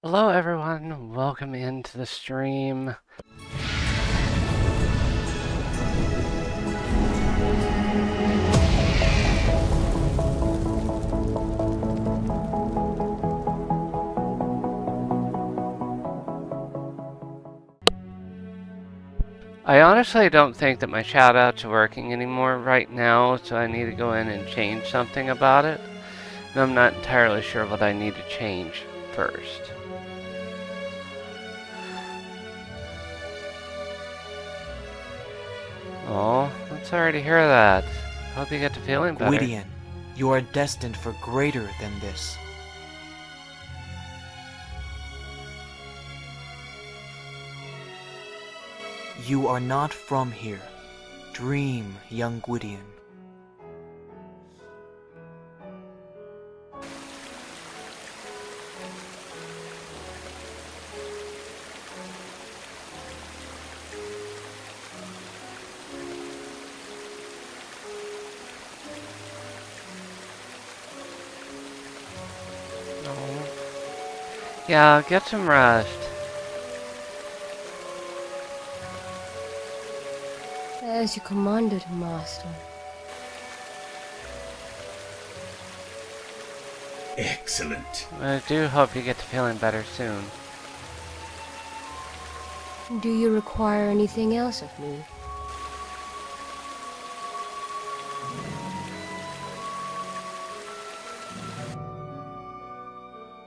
Hello everyone, welcome into the stream. I honestly don't think that my shoutouts are working anymore right now, so I need to go in and change something about it. And I'm not entirely sure what I need to change first. Oh, I'm sorry to hear that. Hope you get to feeling better. Gwydion, you are destined for greater than this. You are not from here. Dream, young Gwydion. Oh. Yeah, get some rest. As you commanded, Master. Excellent. I do hope you get to feeling better soon. Do you require anything else of me?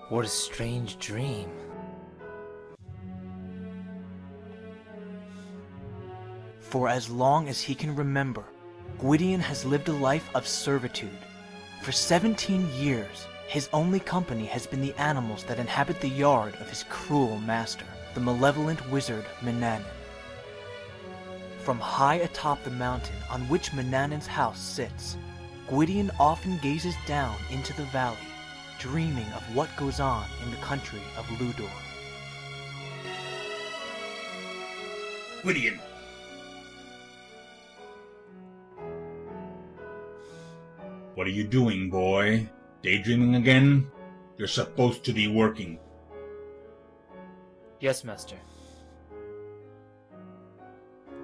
What a strange dream. For as long as he can remember, Gwydion has lived a life of servitude. For 17 years, his only company has been the animals that inhabit the yard of his cruel master, the malevolent wizard Mannanan. From high atop the mountain on which Mannanan's house sits, Gwydion often gazes down into the valley, dreaming of what goes on in the country of Llewdor. Gwydion! What are you doing, boy? Daydreaming again? You're supposed to be working. Yes, master.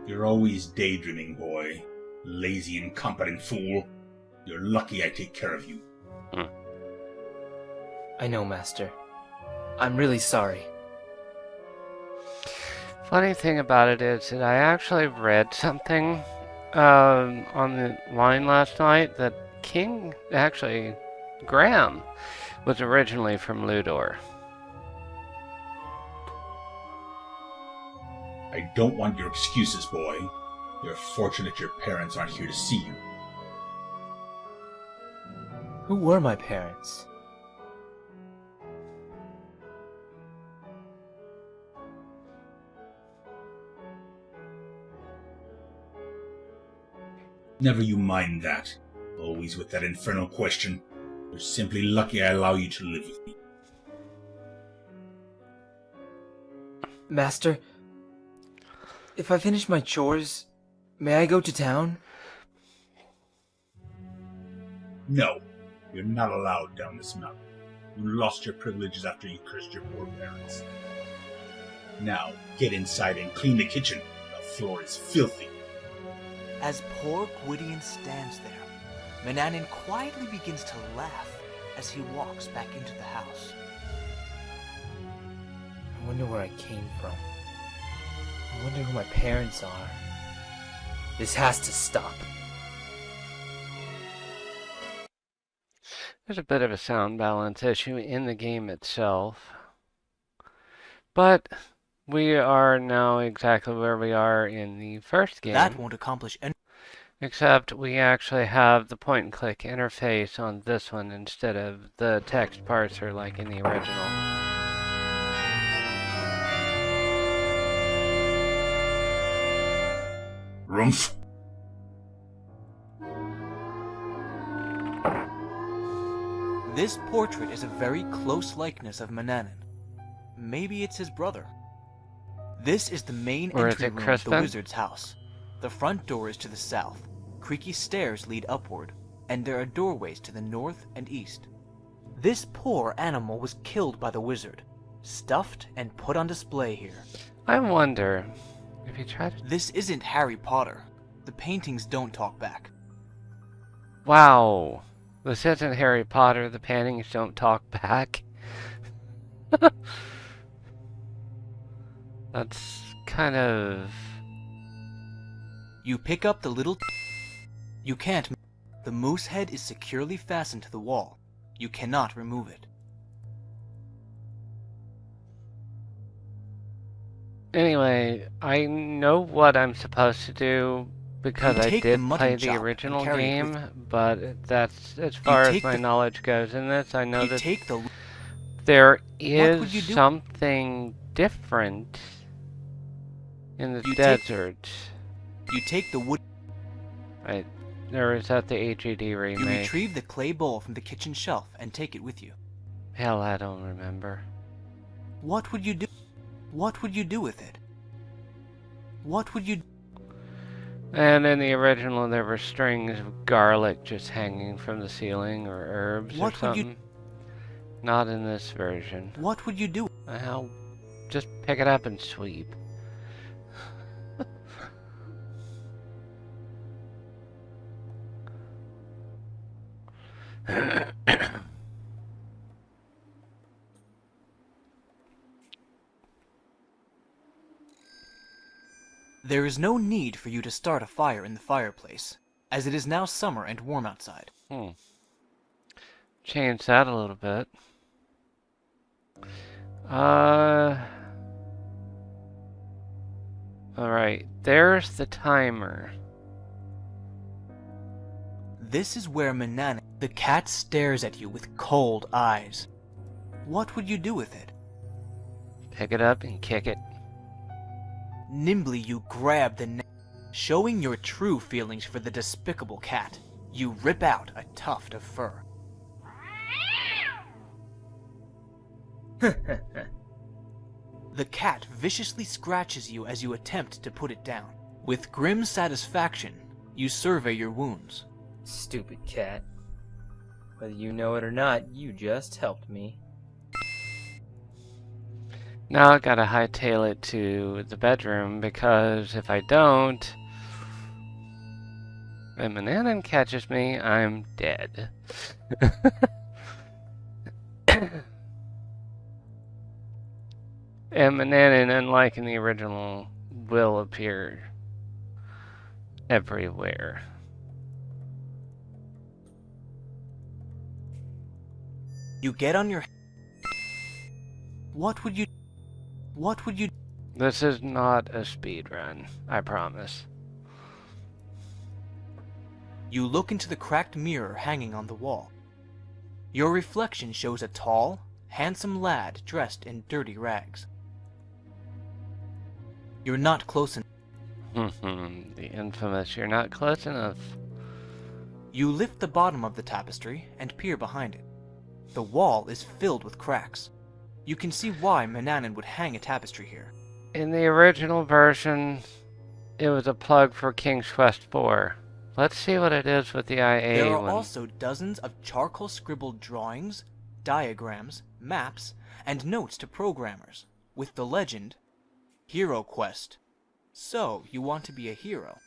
You're always daydreaming, boy. Lazy, incompetent fool. You're lucky I take care of you. I know, master. I'm really sorry. Funny thing about it is that I actually read something on the line last night that Graham was originally from Llewdor. I don't want your excuses, boy. You're fortunate your parents aren't here to see you. Who were my parents? Never you mind that. Always with that infernal question. You're simply lucky I allow you to live with me. Master, if I finish my chores, may I go to town? No, you're not allowed down this mountain. You lost your privileges after you cursed your poor parents. Now, get inside and clean the kitchen. The floor is filthy. As poor Gwydion stands there, Mannanan quietly begins to laugh as he walks back into the house. I wonder where I came from. I wonder who my parents are. This has to stop. There's a bit of a sound balance issue in the game itself. But we are now exactly where we are in the first game. That won't accomplish anything. Except we actually have the point and click interface on this one instead of the text parser like in the original. Rumph. This portrait is a very close likeness of Mannanan. Maybe it's his brother. This is the main Or is entry it room of the Crispin? wizard's house. The front door is to the south. Creaky stairs lead upward, and there are doorways to the north and east. This poor animal was killed by the wizard, stuffed and put on display here. I wonder if you try to... This isn't Harry Potter. The paintings don't talk back. Wow. This isn't Harry Potter. The paintings don't talk back. That's kind of... You pick up the little... You can't... The moose head is securely fastened to the wall. You cannot remove it. Anyway, I know what I'm supposed to do because You I take the did mutton play the chop and original carry it game, with but that's as far as take my the- knowledge goes in this. I know You that take the... there would you is do? something different in the You take- desert. You take the wood... There is at the AGD You remake. retrieve the clay bowl from the kitchen shelf and take it with you. Hell, I don't remember. What would you do? What would you do with it? What would you... And in the original, there were strings of garlic just hanging from the ceiling, or herbs What or would you- something. Not in this version. What would you do? I'll just pick it up and sweep. There is no need for you to start a fire in the fireplace, as it is now summer and warm outside. Change that a little bit. Alright, there's the timer. This is where Manana, the cat, stares at you with cold eyes. What would you do with it? Pick it up and kick it. Nimbly you grab the neck, showing your true feelings for the despicable cat. You rip out a tuft of fur. The cat viciously scratches you as you attempt to put it down. With grim satisfaction, you survey your wounds. Stupid cat. Whether you know it or not, you just helped me. Now I gotta hightail it to the bedroom, because if I don't, and Mananan catches me, I'm dead. And Mananan, unlike in the original, will appear everywhere. You get on your... What would you... This is not a speed run, I promise. You look into the cracked mirror hanging on the wall. Your reflection shows a tall, handsome lad dressed in dirty rags. You're not close enough. The infamous, you're not close enough. You lift the bottom of the tapestry and peer behind it. The wall is filled with cracks. You can see why Mananan would hang a tapestry here. In the original version, it was a plug for King's Quest IV. Let's see what it is with the IA There are one. also dozens of charcoal scribbled drawings, diagrams, maps, and notes to programmers, with the legend, Hero Quest. So, you want to be a hero.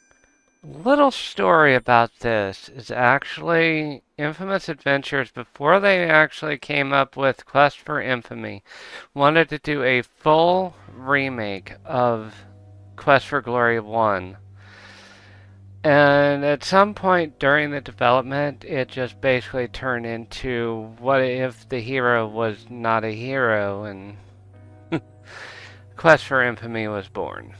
Little story about this is actually Infamous Adventures, before they actually came up with Quest for Infamy, wanted to do a full remake of Quest for Glory 1. And at some point during the development, it just basically turned into, what if the hero was not a hero, and Quest for Infamy was born.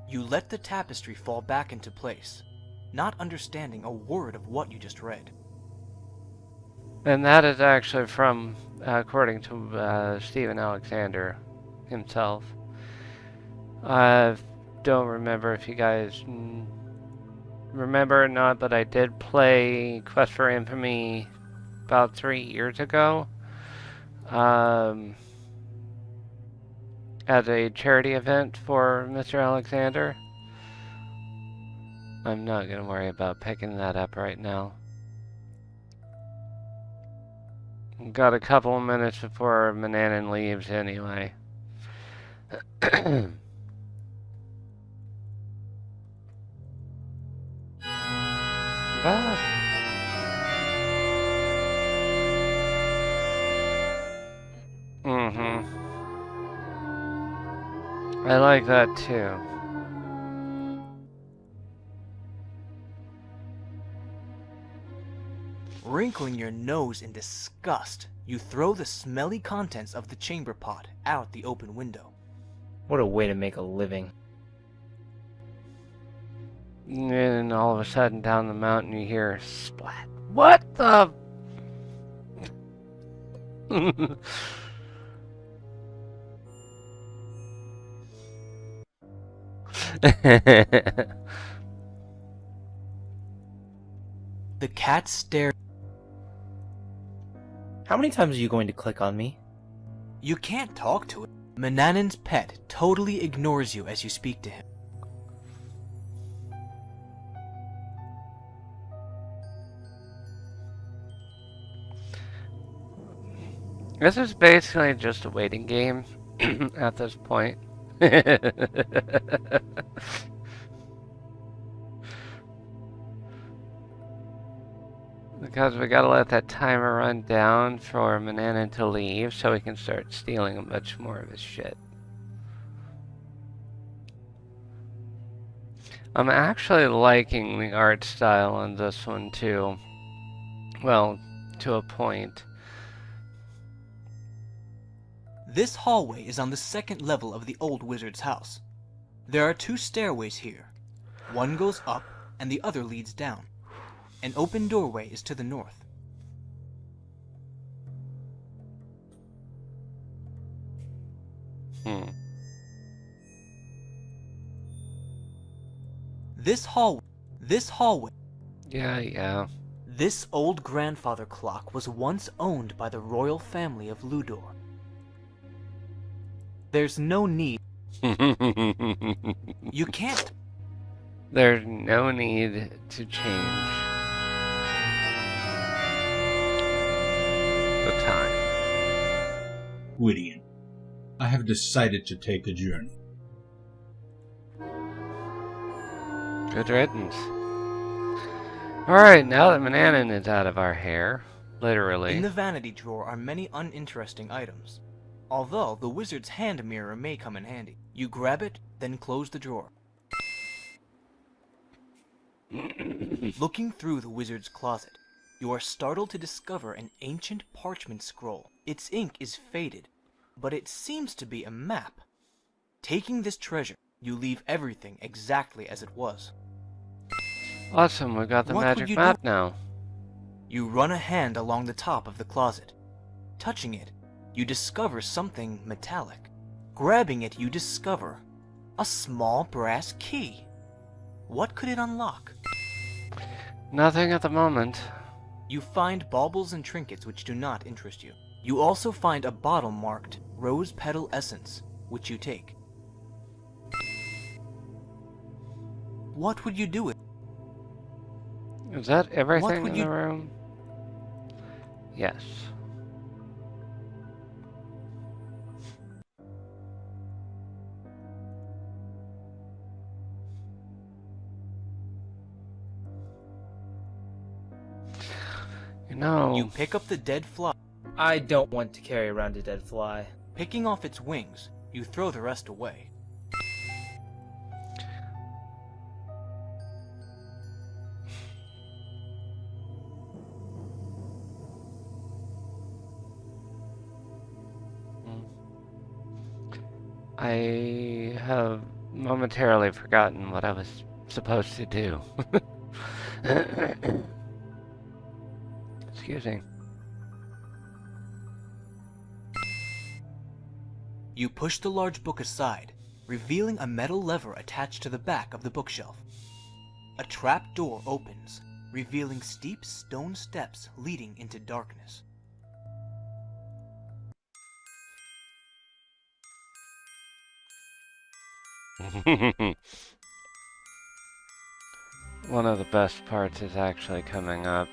You let the tapestry fall back into place, not understanding a word of what you just read. And that is actually from, according to Stephen Alexander himself. I don't remember if you guys remember or not, but I did play Quest for Infamy about 3 years ago. As a charity event for Mr. Alexander. I'm not going to worry about picking that up right now. Got a couple of minutes before Mananan leaves anyway. Ah. Mm-hmm. I like that too. Wrinkling your nose in disgust, you throw the smelly contents of the chamber pot out the open window. What a way to make a living. And all of a sudden down the mountain you hear splat. What the? The cat stares. How many times are you going to click on me? You can't talk to it. Mananan's pet totally ignores you as you speak to him. This is basically just a waiting game at this point. Because we gotta let that timer run down for Mananan to leave so we can start stealing much more of his shit. I'm actually liking the art style on this one too. Well, to a point. This hallway is on the second level of the old wizard's house. There are 2 stairways here. One goes up and the other leads down. An open doorway is to the north. This hallway. Yeah. This old grandfather clock was once owned by the royal family of Llewdor. There's no need. You can't. There's no need to change the time. Gwydion, I have decided to take a journey. Good riddance. Alright, now that Mananan is out of our hair, literally. In the vanity drawer are many uninteresting items. Although the wizard's hand mirror may come in handy. You grab it, then close the drawer. Looking through the wizard's closet, you are startled to discover an ancient parchment scroll. Its ink is faded, but it seems to be a map. Taking this treasure, you leave everything exactly as it was. Awesome, we got the What would magic you map do? now. You run a hand along the top of the closet. Touching it, you discover something metallic. Grabbing it, you discover a small brass key. What could it unlock? Nothing at the moment. You find baubles and trinkets which do not interest you. You also find a bottle marked Rose Petal Essence, which you take. What would you do with it? Is that everything would in you- the room? Yes. You know, You pick up the dead fly. I don't want to carry around a dead fly. Picking off its wings, you throw the rest away. I have momentarily forgotten what I was supposed to do. Excuse me. You push the large book aside, revealing a metal lever attached to the back of the bookshelf. A trap door opens, revealing steep stone steps leading into darkness. One of the best parts is actually coming up.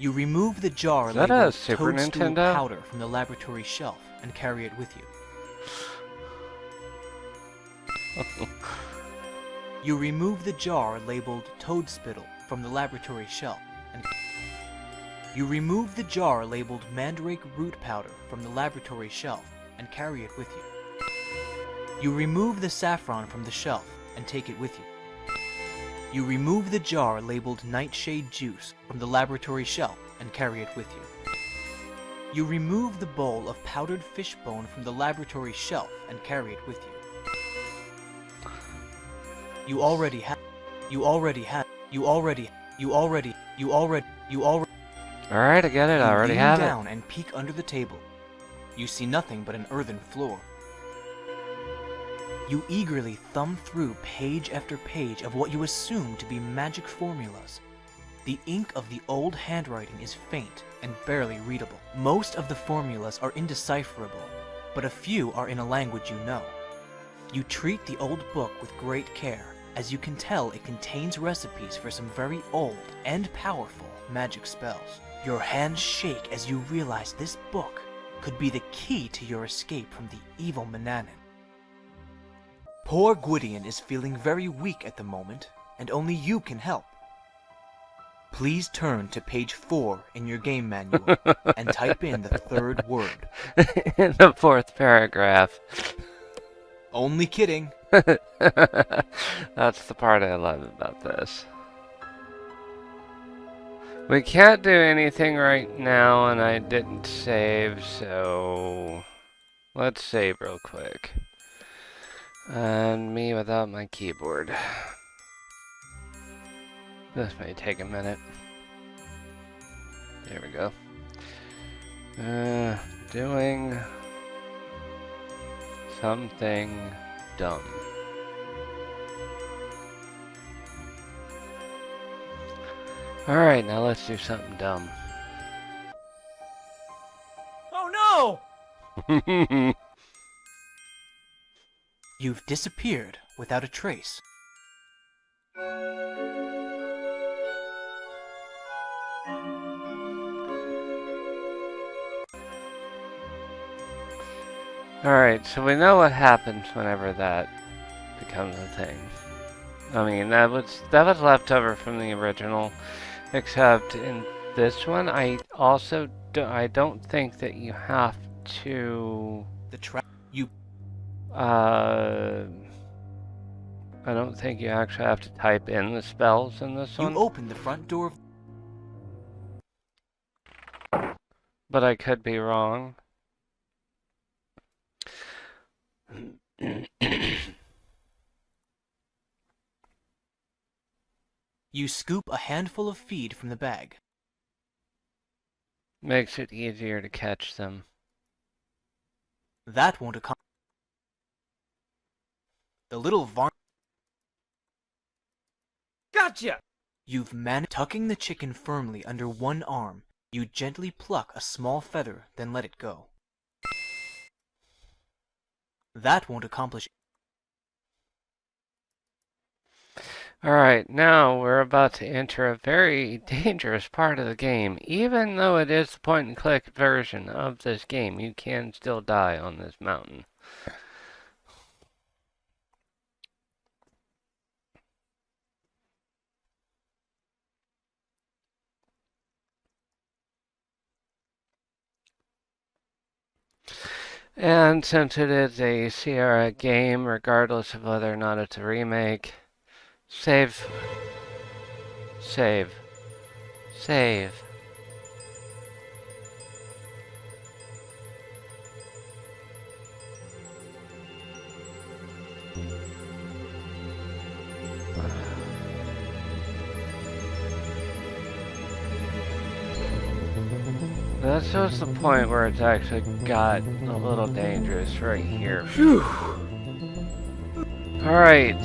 You remove the jar Is that a labeled Super toadstool Nintendo? powder from the laboratory shelf and carry it with you. You remove the jar labeled toad spittle from the laboratory shelf and you remove the jar labeled mandrake root powder from the laboratory shelf and carry it with you. You remove the saffron from the shelf and take it with you. You remove the jar labeled nightshade juice from the laboratory shelf and carry it with you. You remove the bowl of powdered fish bone from the laboratory shelf and carry it with you. You already have. Alright, I get it. I You already lean have down and peek under the table. You see nothing but an earthen floor. You eagerly thumb through page after page of what you assume to be magic formulas. The ink of the old handwriting is faint and barely readable. Most of the formulas are indecipherable, but a few are in a language you know. You treat the old book with great care, as you can tell it contains recipes for some very old and powerful magic spells. Your hands shake as you realize this book could be the key to your escape from the evil Manannan. Poor Gwydion is feeling very weak at the moment, and only you can help. Please turn to page 4 in your game manual and type in the third word. in the 4th paragraph. Only kidding. That's the part I love about this. We can't do anything right now, and I didn't save, so let's save real quick. And me without my keyboard. This may take a minute. There we go. Doing something dumb. Alright, now let's do something dumb. Oh no! You've disappeared without a trace. Alright, so we know what happens whenever that becomes a thing. I mean, that was left over from the original, except in this one, I don't think that you have to. I don't think you actually have to type in the spells in this one. You open the front door of... But I could be wrong. You scoop a handful of feed from the bag. Makes it easier to catch them. That won't accomplish. The little varmint. Gotcha! You've managed. Tucking the chicken firmly under one arm, you gently pluck a small feather, then let it go. That won't accomplish. Alright, now we're about to enter a very dangerous part of the game. Even though it is the point-and-click version of this game, you can still die on this mountain. And since it is a Sierra game, regardless of whether or not it's a remake, save. Save. Save. That's just the point where it's actually got a little dangerous right here. Alright,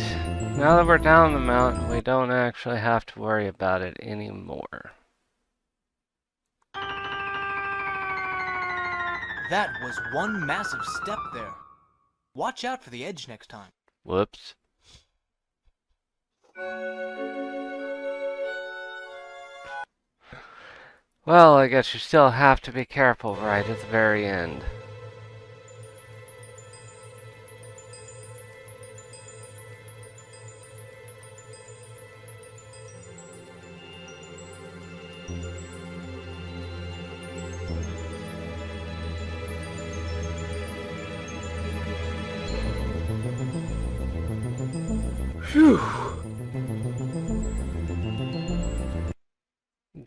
now that we're down the mountain, we don't actually have to worry about it anymore. That was one massive step there. Watch out for the edge next time. Whoops. Well, I guess you still have to be careful right at the very end. Phew.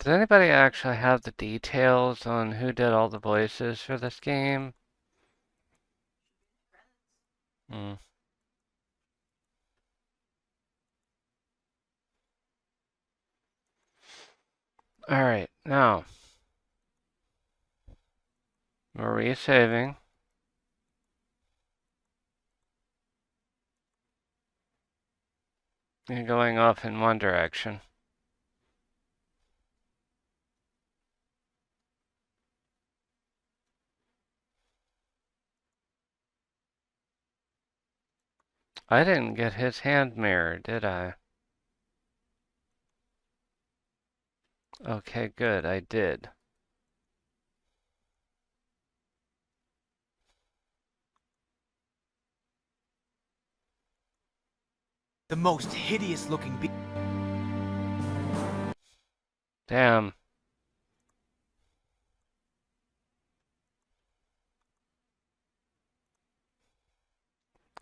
Does anybody actually have the details on who did all the voices for this game? Hmm. Alright, now. We're resaving. And going off in one direction. I didn't get his hand mirror, did I? Okay, good, I did. The most hideous looking Damn.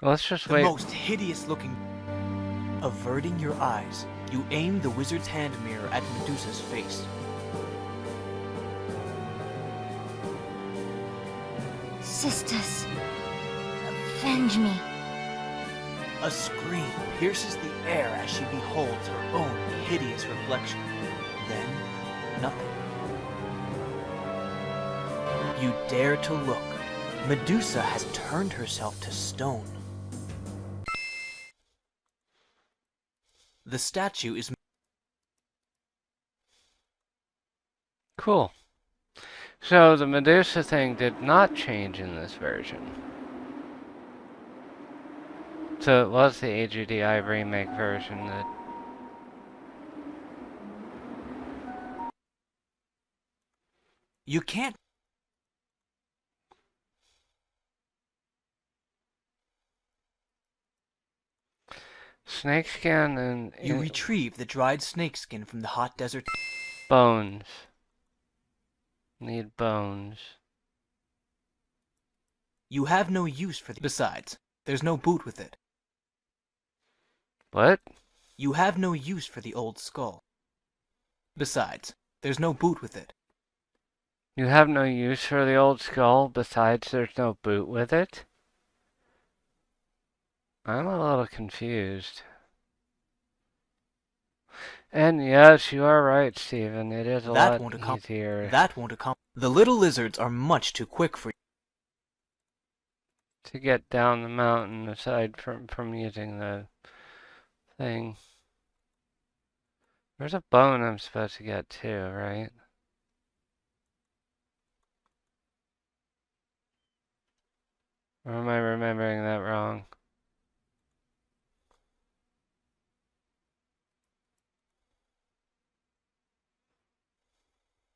Let's just The wait. most hideous looking. Averting your eyes, you aim the wizard's hand mirror at Medusa's face. Sisters, avenge me. A scream pierces the air as she beholds her own hideous reflection. Then, nothing. You dare to look. Medusa has turned herself to stone. The statue is... Cool. So the Medusa thing did not change in this version. So it was the AGDI remake version that... You can't... Snakeskin and You retrieve the dried snakeskin from the hot desert. bones. Need bones. You have no use for the... Besides, there's no boot with it. What? You have no use for the old skull. Besides, there's no boot with it. You have no use for the old skull, besides there's no boot with it? I'm a little confused. And yes, you are right, Stephen. It is a lot easier That won't accomplish. The little lizards are much too quick for you. to get down the mountain aside from using the thing. There's a bone I'm supposed to get too, right? Or am I remembering that wrong?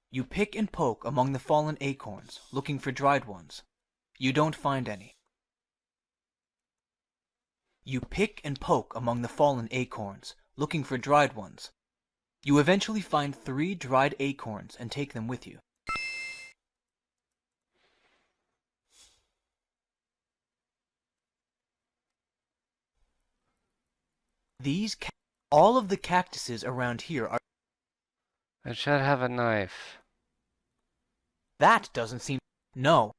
You pick and poke among the fallen acorns, looking for dried ones. You don't find any. You pick and poke among the fallen acorns, looking for dried ones. You eventually find 3 dried acorns and take them with you. All of the cactuses around here are... I should have a knife. That doesn't seem... No.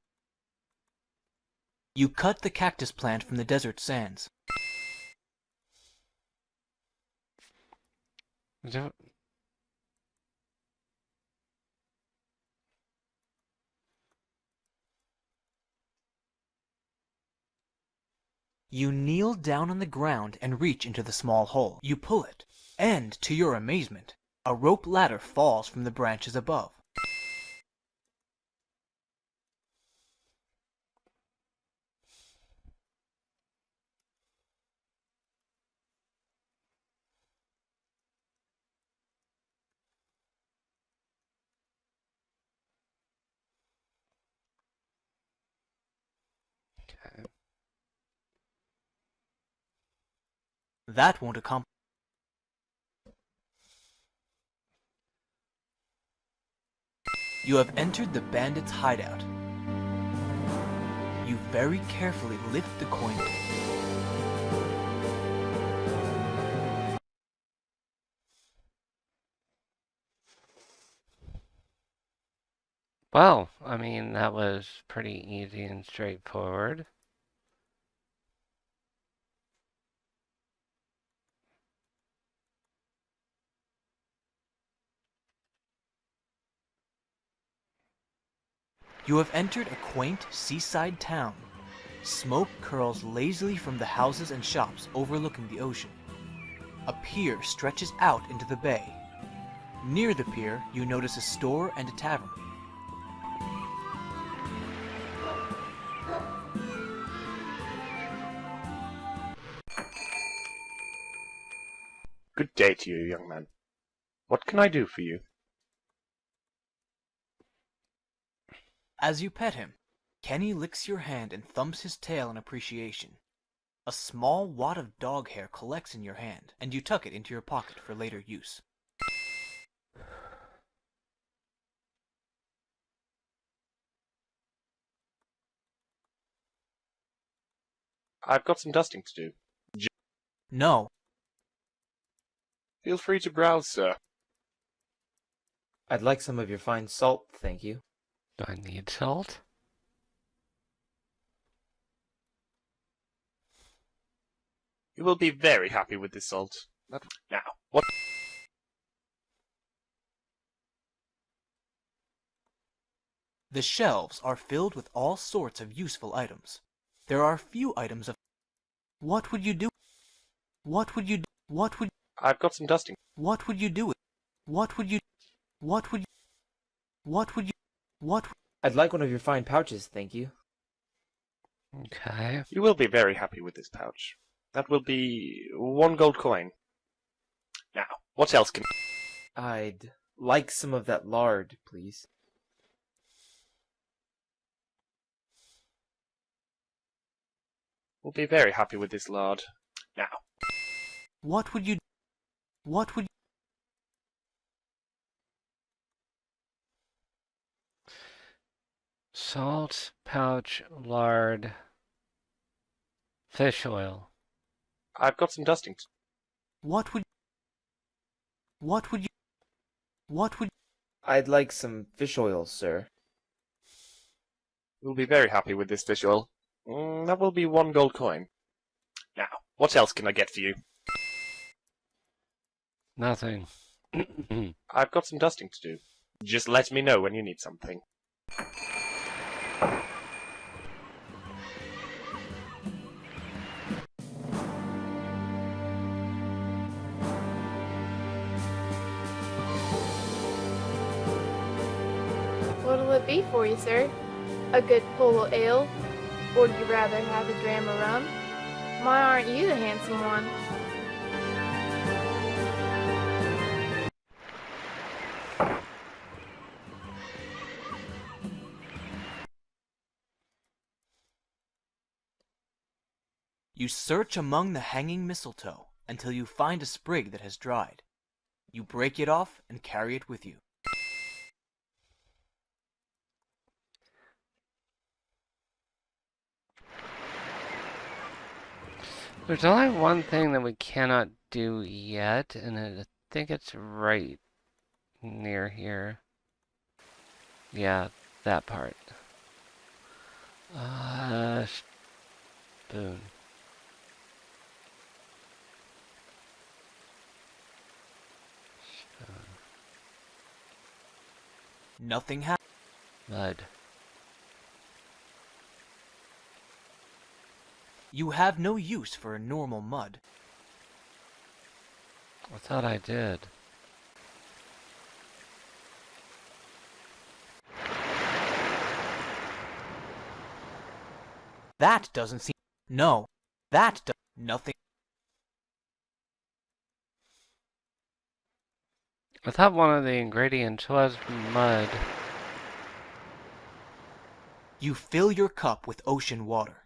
You cut the cactus plant from the desert sands. You kneel down on the ground and reach into the small hole. You pull it, and, to your amazement, a rope ladder falls from the branches above. That won't accomplish. You have entered the bandit's hideout. You very carefully lift the coin. Well, I mean, that was pretty easy and straightforward. You have entered a quaint seaside town. Smoke curls lazily from the houses and shops overlooking the ocean. A pier stretches out into the bay. Near the pier, you notice a store and a tavern. Good day to you, young man. What can I do for you? As you pet him, Kenny licks your hand and thumps his tail in appreciation. A small wad of dog hair collects in your hand, and you tuck it into your pocket for later use. I've got some dusting to do. No, Feel free to browse, sir. I'd like some of your fine salt, thank you. Do I need salt? You will be very happy with this salt. Now, what? the shelves are filled with all sorts of useful items. There are few items of... What would you do? What would you do? What would... I've got some dusting. What would you do with... What would you... What would you... What would you... What... I'd like one of your fine pouches, thank you. Okay. You will be very happy with this pouch. That will be 1 gold coin. Now, what else can... I'd like some of that lard, please. Will be very happy with this lard. Now, What would you... What would... Salt, pouch, lard, fish oil. I've got some dusting. What would... What would you... What would... I'd like some fish oil, sir. You'll be very happy with this fish oil. That will be 1 gold coin. Now, what else can I get for you? Nothing. I've got some dusting to do. Just let me know when you need something. What'll it be for you, sir? A good polo ale? Or would you rather have a dram of rum? Why aren't you the handsome one? You search among the hanging mistletoe until you find a sprig that has dried. You break it off and carry it with you. There's only one thing that we cannot do yet, and I think it's right near here. Yeah, that part. Spoon. Nothing happens. Mud. You have no use for a normal mud. I thought I did. That doesn't seem... No, that does... Nothing... I thought one of the ingredients was mud. You fill your cup with ocean water.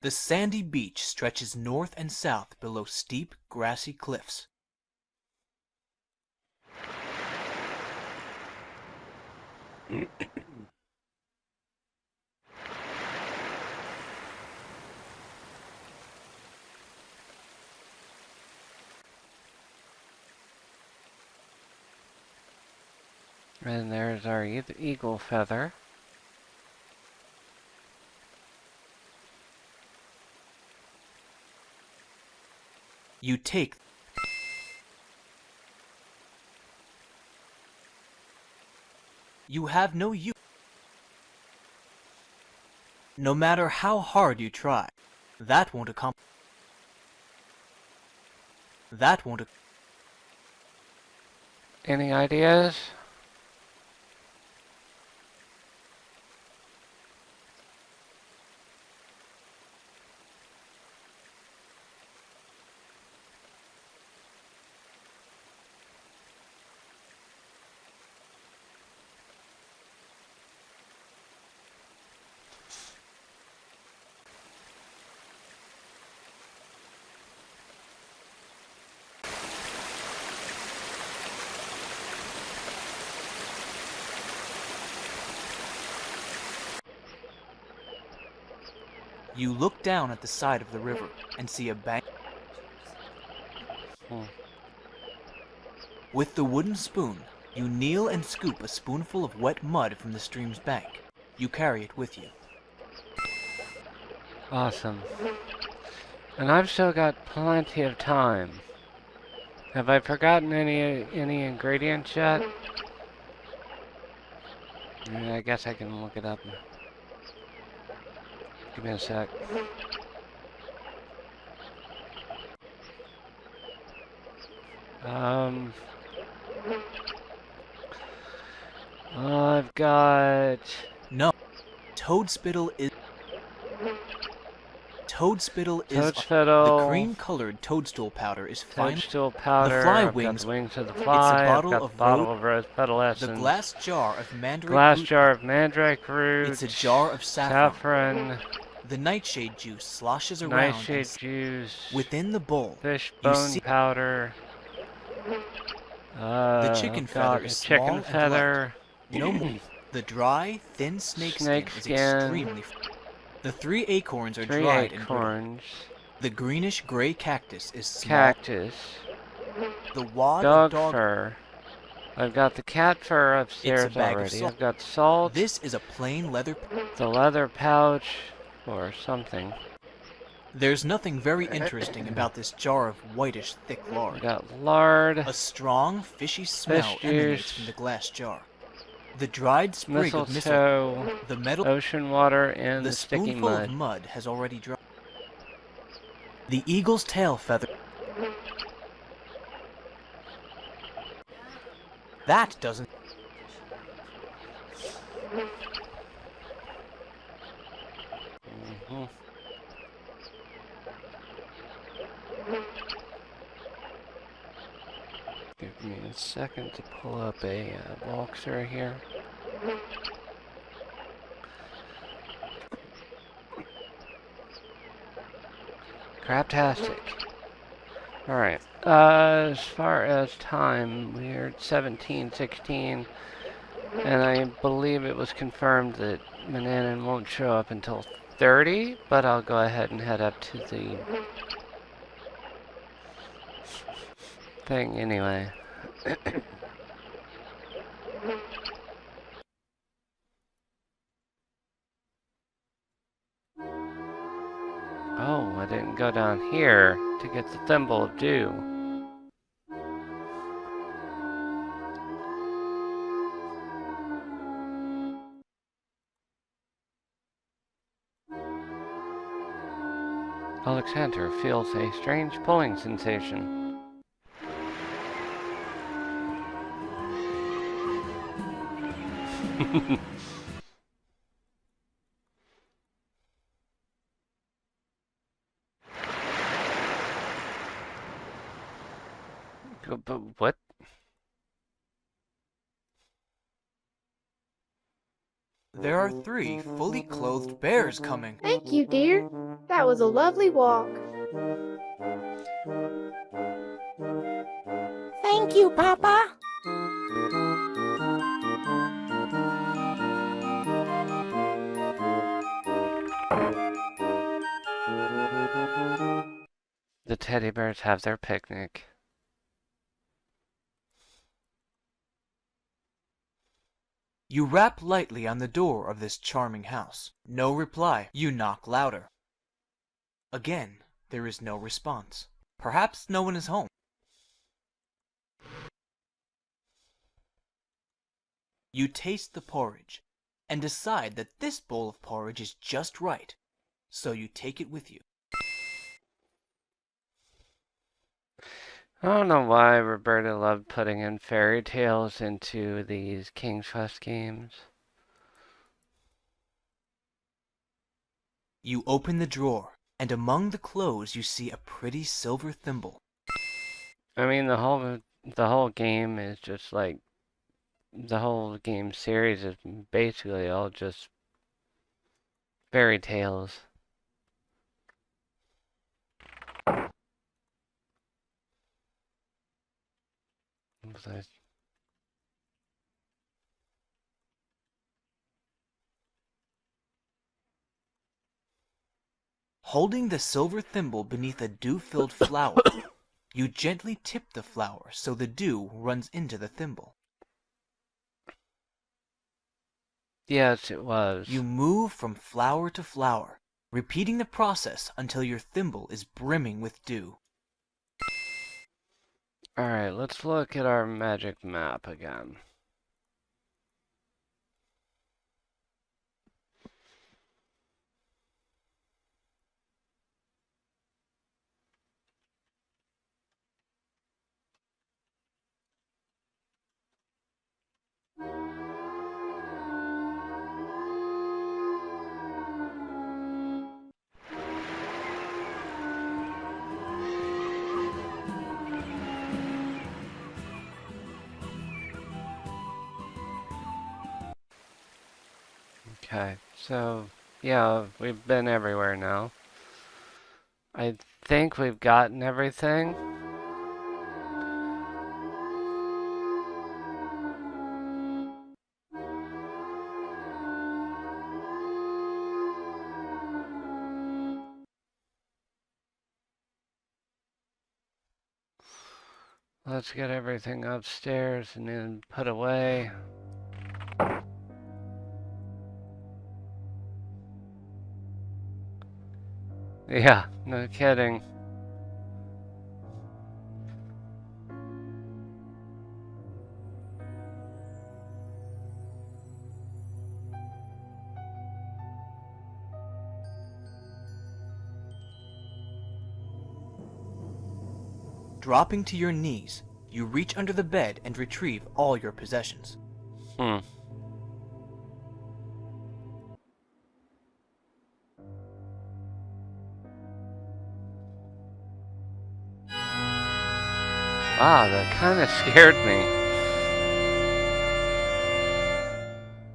The sandy beach stretches north and south below steep, grassy cliffs. And there's our eagle feather. You take You have no use. No matter how hard you try, that won't accomplish. That won't. Any ideas? You look down at the side of the river and see a bank. With the wooden spoon, you kneel and scoop a spoonful of wet mud from the stream's bank. You carry it with you. Awesome. And I've still got plenty of time. Have I forgotten any ingredients yet? I guess I can look it up. Give me a sec. I've got... No. Toadspittle is Toadspittle. the cream-colored toadstool powder is fine. Toadstool powder. The fly I've wings. got the wings of the It's a fly. bottle I've got of the bottle of rose petal The essence. glass jar of mandrake Glass root. jar of mandrake root. It's a jar of saffron. Saffron. The nightshade juice sloshes around. Nightshade juice. Within the bowl, Fish you bone see powder. the chicken feather is small chicken and feather. light. No more. The dry, thin snake skin is extremely. The 3 acorns are 3 dried and brittle. acorns. The greenish-gray cactus is small. Cactus. The wad Dog of dog fur. I've got the cat fur upstairs bag of already. salt. I've got salt. This is a plain leather. The leather pouch. Or something. There's nothing very interesting about this jar of whitish, thick We lard. got lard. A strong, fishy smell Fish emanates juice. from the glass jar. The dried sprig of Mistletoe. the metal, Ocean water and the the sticky spoonful mud. of mud has already dried. The eagle's tail feather. That doesn't. Mhm. Give me a second to pull up a walkthrough here. Craptastic. Alright. As far as time, we're at 17:16, and I believe it was confirmed that Mananan won't show up until 30, but I'll go ahead and head up to the thing anyway. Oh, I didn't go down here to get the Thimble of Dew. Alexander feels a strange pulling sensation. But what? There are 3 fully clothed bears coming. Thank you, dear. That was a lovely walk. Thank you, Papa. The teddy bears have their picnic. You rap lightly on the door of this charming house. No reply. You knock louder. Again, there is no response. Perhaps no one is home. You taste the porridge and decide that this bowl of porridge is just right, so you take it with you. I don't know why Roberta loved putting in fairy tales into these King's Quest games. You open the drawer, and among the clothes you see a pretty silver thimble. I mean, the whole game is just like, the whole game series is basically all just fairy tales. Holding the silver thimble beneath a dew-filled flower, you gently tip the flower so the dew runs into the thimble. Yes, it was. You move from flower to flower, repeating the process until your thimble is brimming with dew. Alright, let's look at our magic map again. Okay, so yeah, we've been everywhere now. I think we've gotten everything. Let's get everything upstairs and then put away. Yeah, no kidding. Dropping to your knees, you reach under the bed and retrieve all your possessions. Wow, that kind of scared me.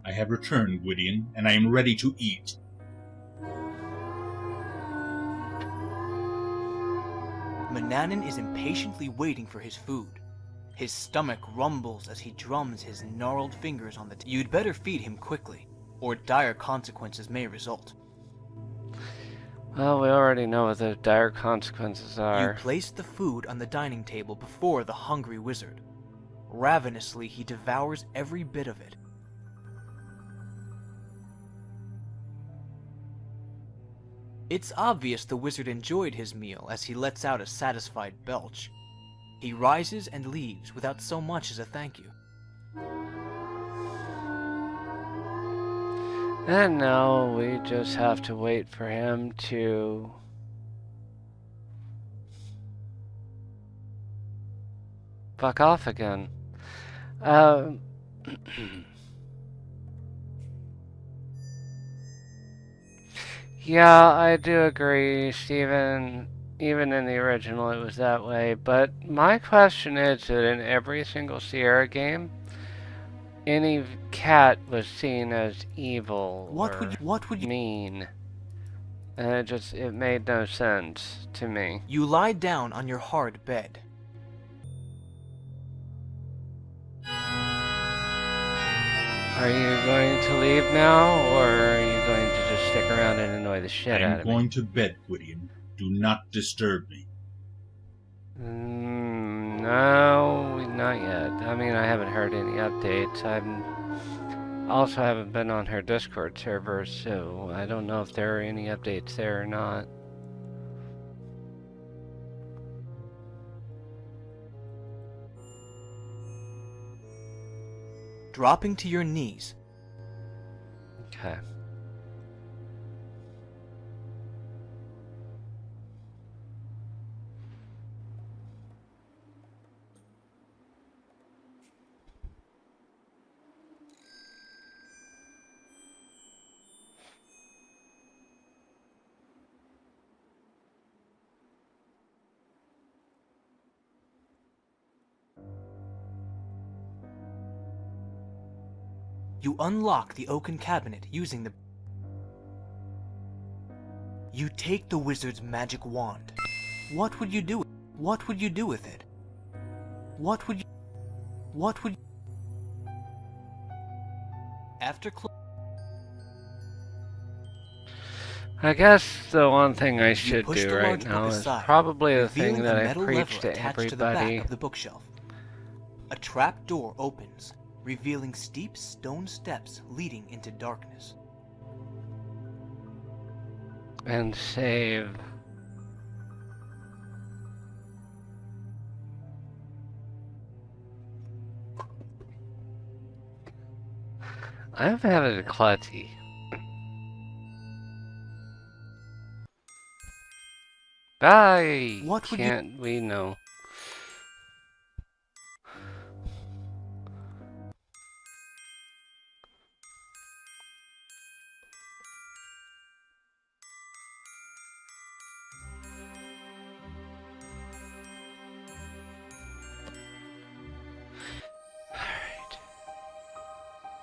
I have returned, Gwydion, and I am ready to eat. Manannan is impatiently waiting for his food. His stomach rumbles as he drums his gnarled fingers on the table. You'd better feed him quickly, or dire consequences may result. Well, we already know what the dire consequences are. You place the food on the dining table before the hungry wizard. Ravenously, he devours every bit of it. It's obvious the wizard enjoyed his meal as he lets out a satisfied belch. He rises and leaves without so much as a thank you. And now we just have to wait for him to fuck off again. Yeah, I do agree, Steven. Even in the original, it was that way. But my question is that in every single Sierra game, any cat was seen as evil What would you mean. And it made no sense to me. You lie down on your hard bed. Are you going to leave now, or are you going to just stick around and annoy the shit out I'm of me? going to bed, Gwydion. Do not disturb me. No, not yet. I mean, I haven't heard any updates. Also haven't been on her Discord server, so I don't know if there are any updates there or not. Dropping to your knees. Okay. You unlock the oaken cabinet using the... You take the wizard's magic wand. What would you do? What would you do with it? What would... After I guess the one thing I should push do the right large now book is aside, probably the revealing thing a that I metal preach lever to attached to the back everybody. of the bookshelf. A trap door opens, revealing steep stone steps leading into darkness. And save. I'm having a klutzy. Bye! What would you- Can't we know?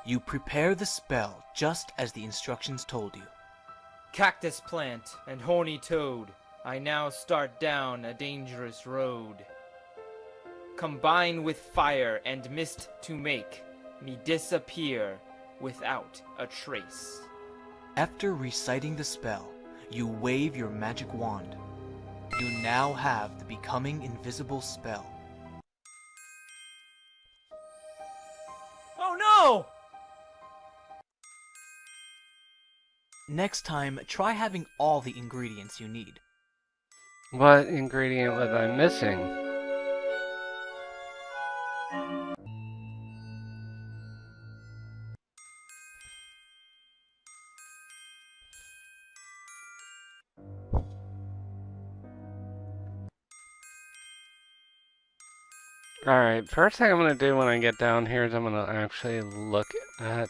You prepare the spell just as the instructions told you. Cactus plant and horny toad, I now start down a dangerous road. Combine with fire and mist to make me disappear without a trace. After reciting the spell, you wave your magic wand. You now have the Becoming Invisible spell. Oh no! Next time, try having all the ingredients you need. What ingredient was I missing? Alright, first thing I'm gonna do when I get down here is I'm gonna actually look at...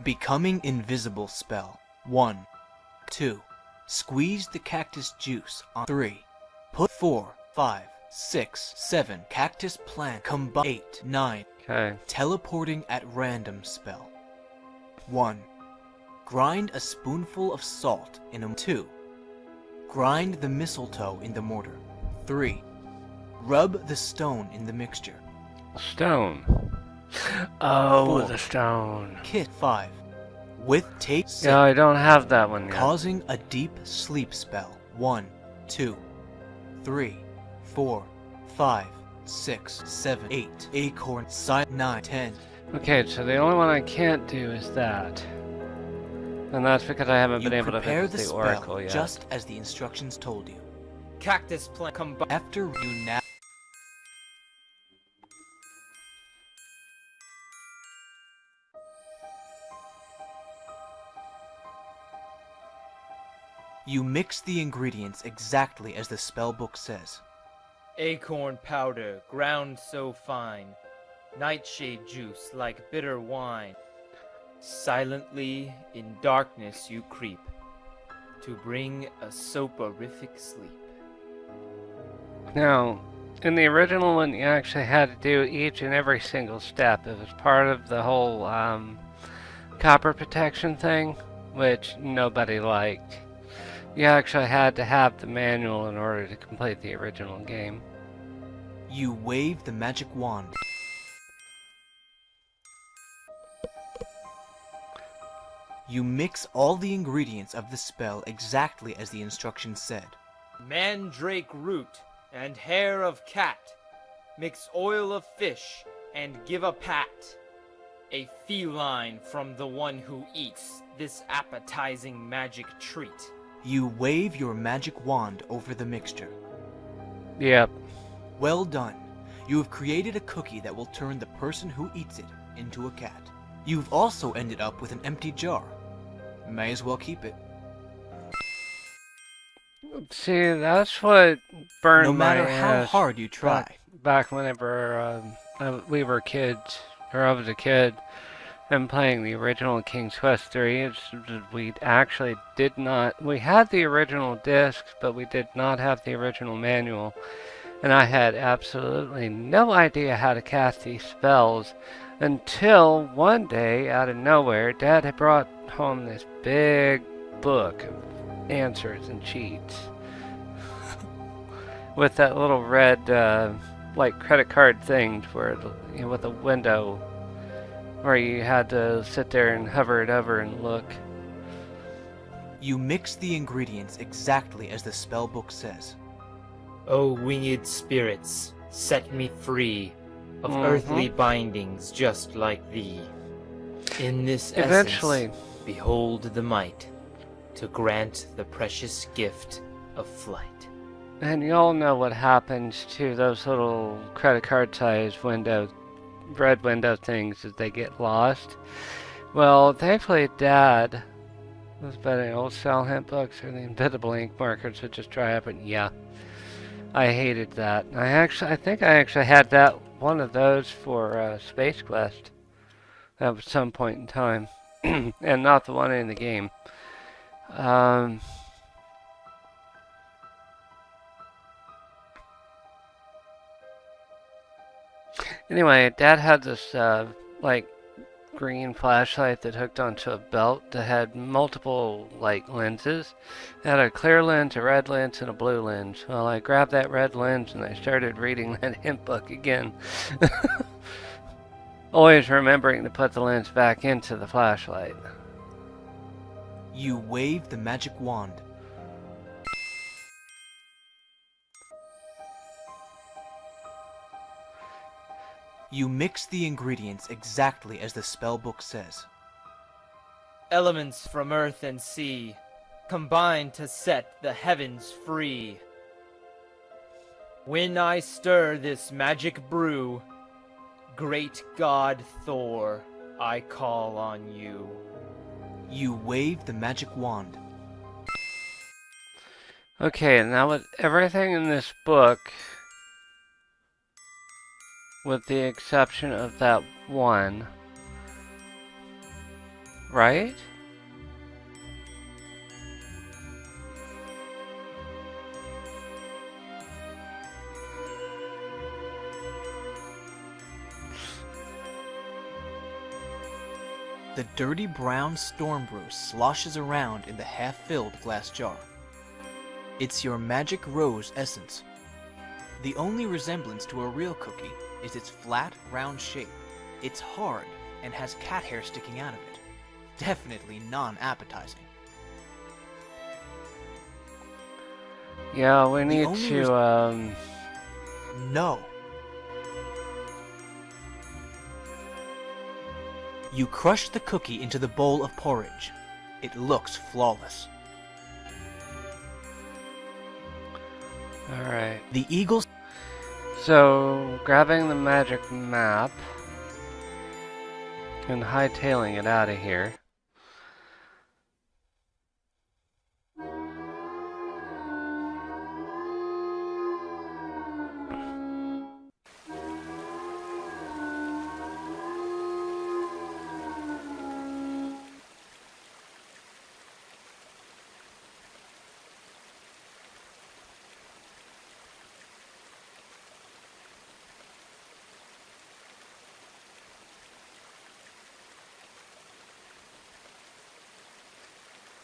Becoming Invisible spell. 1. 2. Squeeze the cactus juice on 3. Put 4, 5, 6, 7 cactus plant combine 8, 9. Okay. Teleporting at random spell. 1. Grind a spoonful of salt in a 2. Grind the mistletoe in the mortar. 3. Rub the stone in the mixture. Stone. Oh, 4. the stone. Kit 5. With tape 6. Yeah, I don't have that one yet. Causing a deep sleep spell. 1, 2, 3, 4, 5, 6, 7, 8. Acorn side 9, 10. Okay, so the only one I can't do is that. And that's because I haven't been able to prepare fix the the spell oracle yet. just as the instructions told you. Cactus plant combine. After you now you mix the ingredients exactly as the spellbook says. Acorn powder, ground so fine, nightshade juice like bitter wine. Silently in darkness you creep, to bring a soporific sleep. Now, in the original one, you actually had to do each and every single step. It was part of the whole copper protection thing, which nobody liked. You actually had to have the manual in order to complete the original game. You wave the magic wand. You mix all the ingredients of the spell exactly as the instructions said. Mandrake root and hair of cat, mix oil of fish and give a pat. A feline from the one who eats this appetizing magic treat. You wave your magic wand over the mixture. Yep. Well done. You have created a cookie that will turn the person who eats it into a cat. You've also ended up with an empty jar. May as well keep it. See, that's what burned No matter my how ass hard you try. back whenever we were kids, or I was a kid, and playing the original King's Quest 3. We actually did not. We had the original discs, but we did not have the original manual. And I had absolutely no idea how to cast these spells until one day, out of nowhere, Dad had brought home this big book of answers and cheats with that little red, like credit card thing where, you know, with a window where you had to sit there and hover it over and look. You mix the ingredients exactly as the spell book says. O winged spirits, set me free of earthly bindings just like thee. In this Eventually, essence, behold the might to grant the precious gift of flight. and you all know what happens to those little credit card size windows, red window things, as they get lost. Well, thankfully Dad was betting old Sal Hint books or the invisible ink markers would just dry up, and yeah, I hated that. I think I actually had that one of those for Space Quest at some point in time, and not the one in the game. Anyway, Dad had this like green flashlight that hooked onto a belt that had multiple like lenses. It had a clear lens, a red lens, and a blue lens. Well, I grabbed that red lens and I started reading that hint book again. Always remembering to put the lens back into the flashlight. You wave the magic wand. You mix the ingredients exactly as the spell book says. Elements from earth and sea combine to set the heavens free. When I stir this magic brew, great god Thor, I call on you. You wave the magic wand. Okay, now with everything in this book, with the exception of that one, right? The dirty brown storm brew sloshes around in the half-filled glass jar. It's your magic rose essence. The only resemblance to a real cookie is its flat, round shape. It's hard and has cat hair sticking out of it. Definitely non-appetizing. Yeah, we need only to, No. You crush the cookie into the bowl of porridge. It looks flawless. alright. The eagles... So, grabbing the magic map and hightailing it out of here.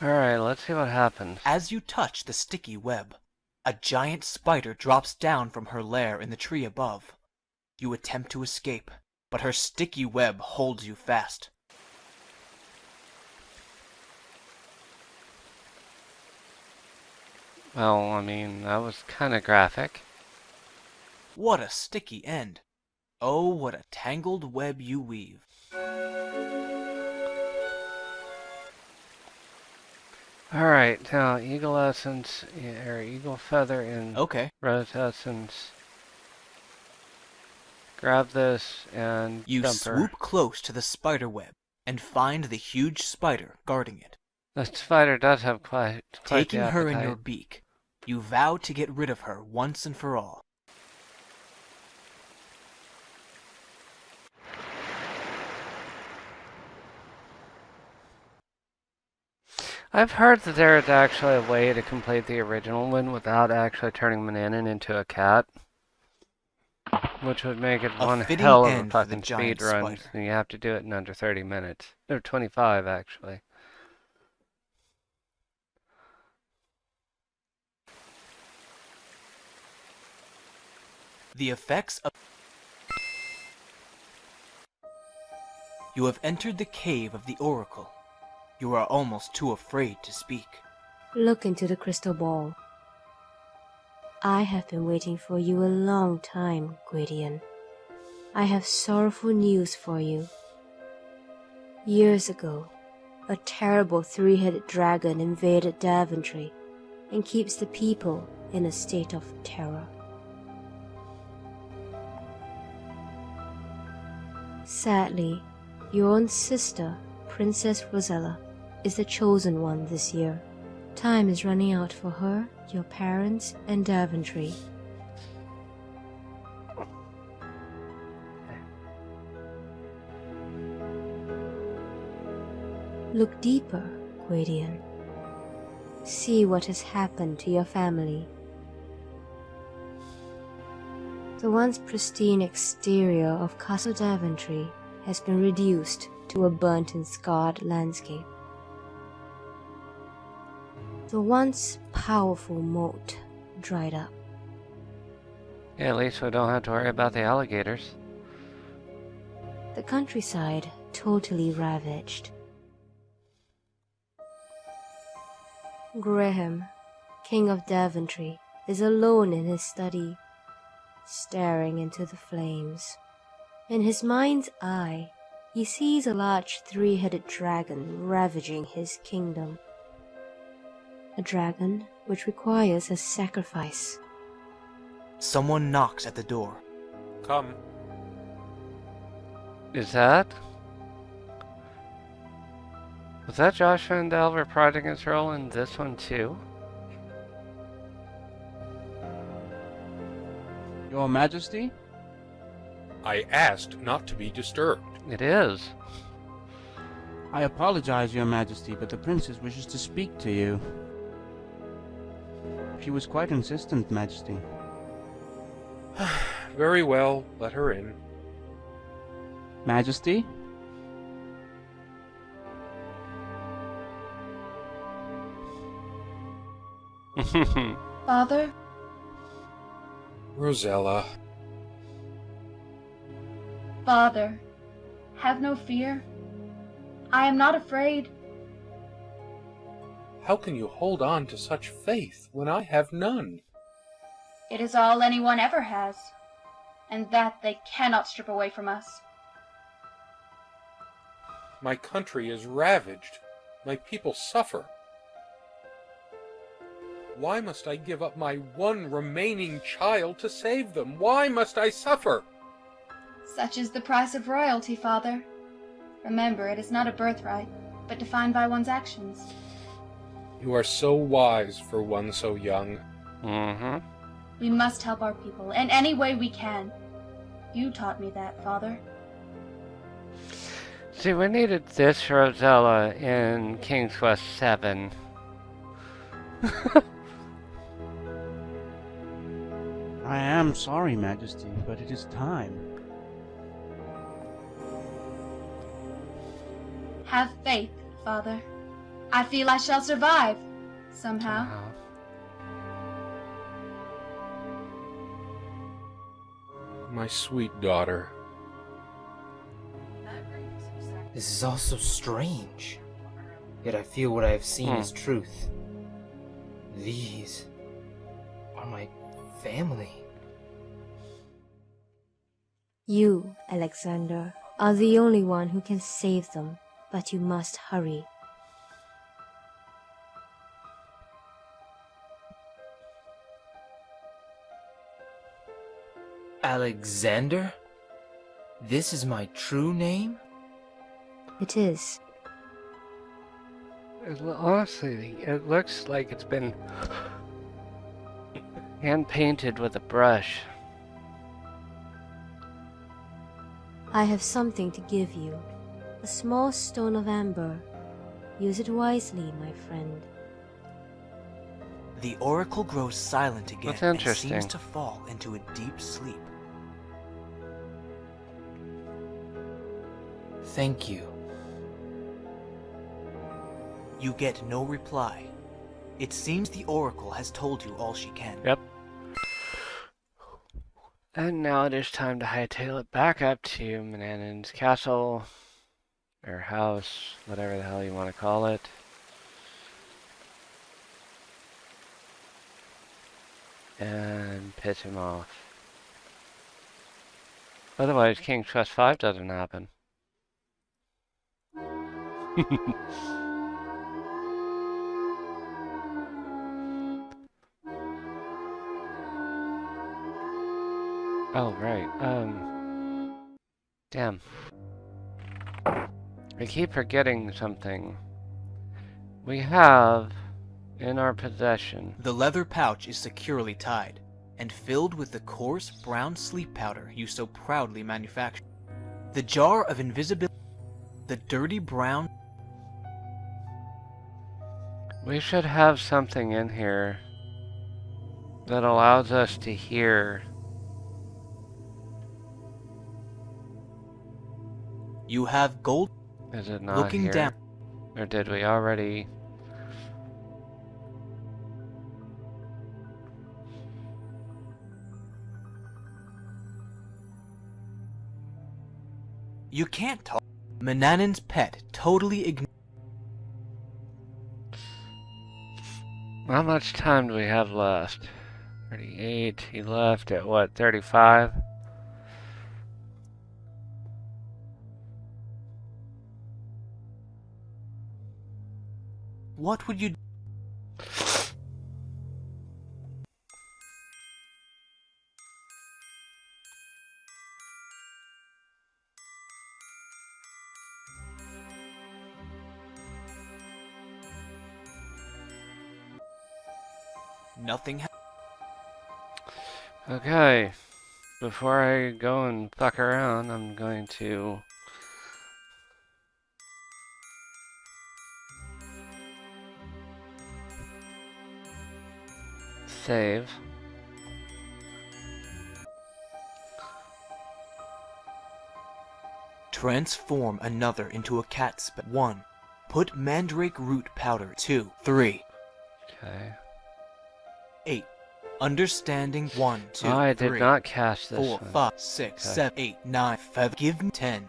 Alright, let's see what happens. As you touch the sticky web, a giant spider drops down from her lair in the tree above. You attempt to escape, but her sticky web holds you fast. Well, I mean, that was kind of graphic. What a sticky end. Oh, what a tangled web you weave. Alright, now Eagle Essence, or Eagle Feather and Okay. Rose Essence. Grab this and You dump her. swoop close to the spider web and find the huge spider guarding it. The spider does have quite Taking the her in your appetite. beak, you vow to get rid of her once and for all. I've heard that there is actually a way to complete the original one without actually turning Mananan into a cat. Which would make it A one fitting hell of a end for the fucking giant speed run, spider. and you have to do it in under 30 minutes. Or 25, actually. The effects of... You have entered the cave of the Oracle. You are almost too afraid to speak. Look into the crystal ball. I have been waiting for you a long time, Gwydion. I have sorrowful news for you. Years ago, a terrible three-headed dragon invaded Daventry and keeps the people in a state of terror. Sadly, your own sister, Princess Rosella, is the chosen one this year. Time is running out for her, your parents, and Daventry. Look deeper, Gwydion. See what has happened to your family. The once pristine exterior of Castle Daventry has been reduced to a burnt and scarred landscape. The once powerful moat dried up. Yeah, at least we don't have to worry about the alligators. The countryside totally ravaged. Graham, King of Daventry, is alone in his study, staring into the flames. In his mind's eye, he sees a large three-headed dragon ravaging his kingdom. A dragon which requires a sacrifice. Someone knocks at the door. Come. Is that? Was that Josh Vandal reprising his role in this one too? Your Majesty? I asked not to be disturbed. It is. I apologize, Your Majesty, but the princess wishes to speak to you. She was quite insistent, Majesty. Very well, let her in. Majesty? Father? Rosella. Father, have no fear. I am not afraid. How can you hold on to such faith when I have none? It is all anyone ever has, and that they cannot strip away from us. My country is ravaged. My people suffer. Why must I give up my one remaining child to save them? Why must I suffer? Such is the price of royalty, Father. Remember, it is not a birthright, but defined by one's actions. You are so wise for one so young. Mm-hmm. We must help our people in any way we can. You taught me that, Father. See, we needed this Rosella in King's Quest 7. I am sorry, Majesty, but it is time. Have faith, Father. I feel I shall survive. Somehow. My sweet daughter. This is all so strange. Yet I feel what I have seen is truth. These are my family. You, Alexander, are the only one who can save them, but you must hurry. Alexander? This is my true name? It is. Honestly, it looks like it's been hand painted with a brush. I have something to give you. A small stone of amber. Use it wisely, my friend. The oracle grows silent again That's and interesting. seems to fall into a deep sleep. Thank you. You get no reply. It seems the oracle has told you all she can. Yep. And now it is time to hightail it back up to Manannan's castle, or house, whatever the hell you want to call it. And piss him off. Otherwise, King's Quest 5 doesn't happen. Oh, right. Damn. I keep forgetting something. We have in our possession. The leather pouch is securely tied and filled with the coarse brown sleep powder you so proudly manufacture. The jar of invisibility, the dirty brown. We should have something in here that allows us to hear. You have gold. Is it not looking here? down. Or did we already? You can't talk. Manannan's pet totally ignored. How much time do we have left? 38. He left at what, 35? What would you do? Nothing. Okay. Before I go and fuck around, I'm going to save. Transform another into a cat spell. 1. Put mandrake root powder. 2. 3. Okay. 8. Understanding. 1, 2, I did 3, not cast this 4, one. 5, 6, Okay. 7, 8, 9. Feather. Give me 10.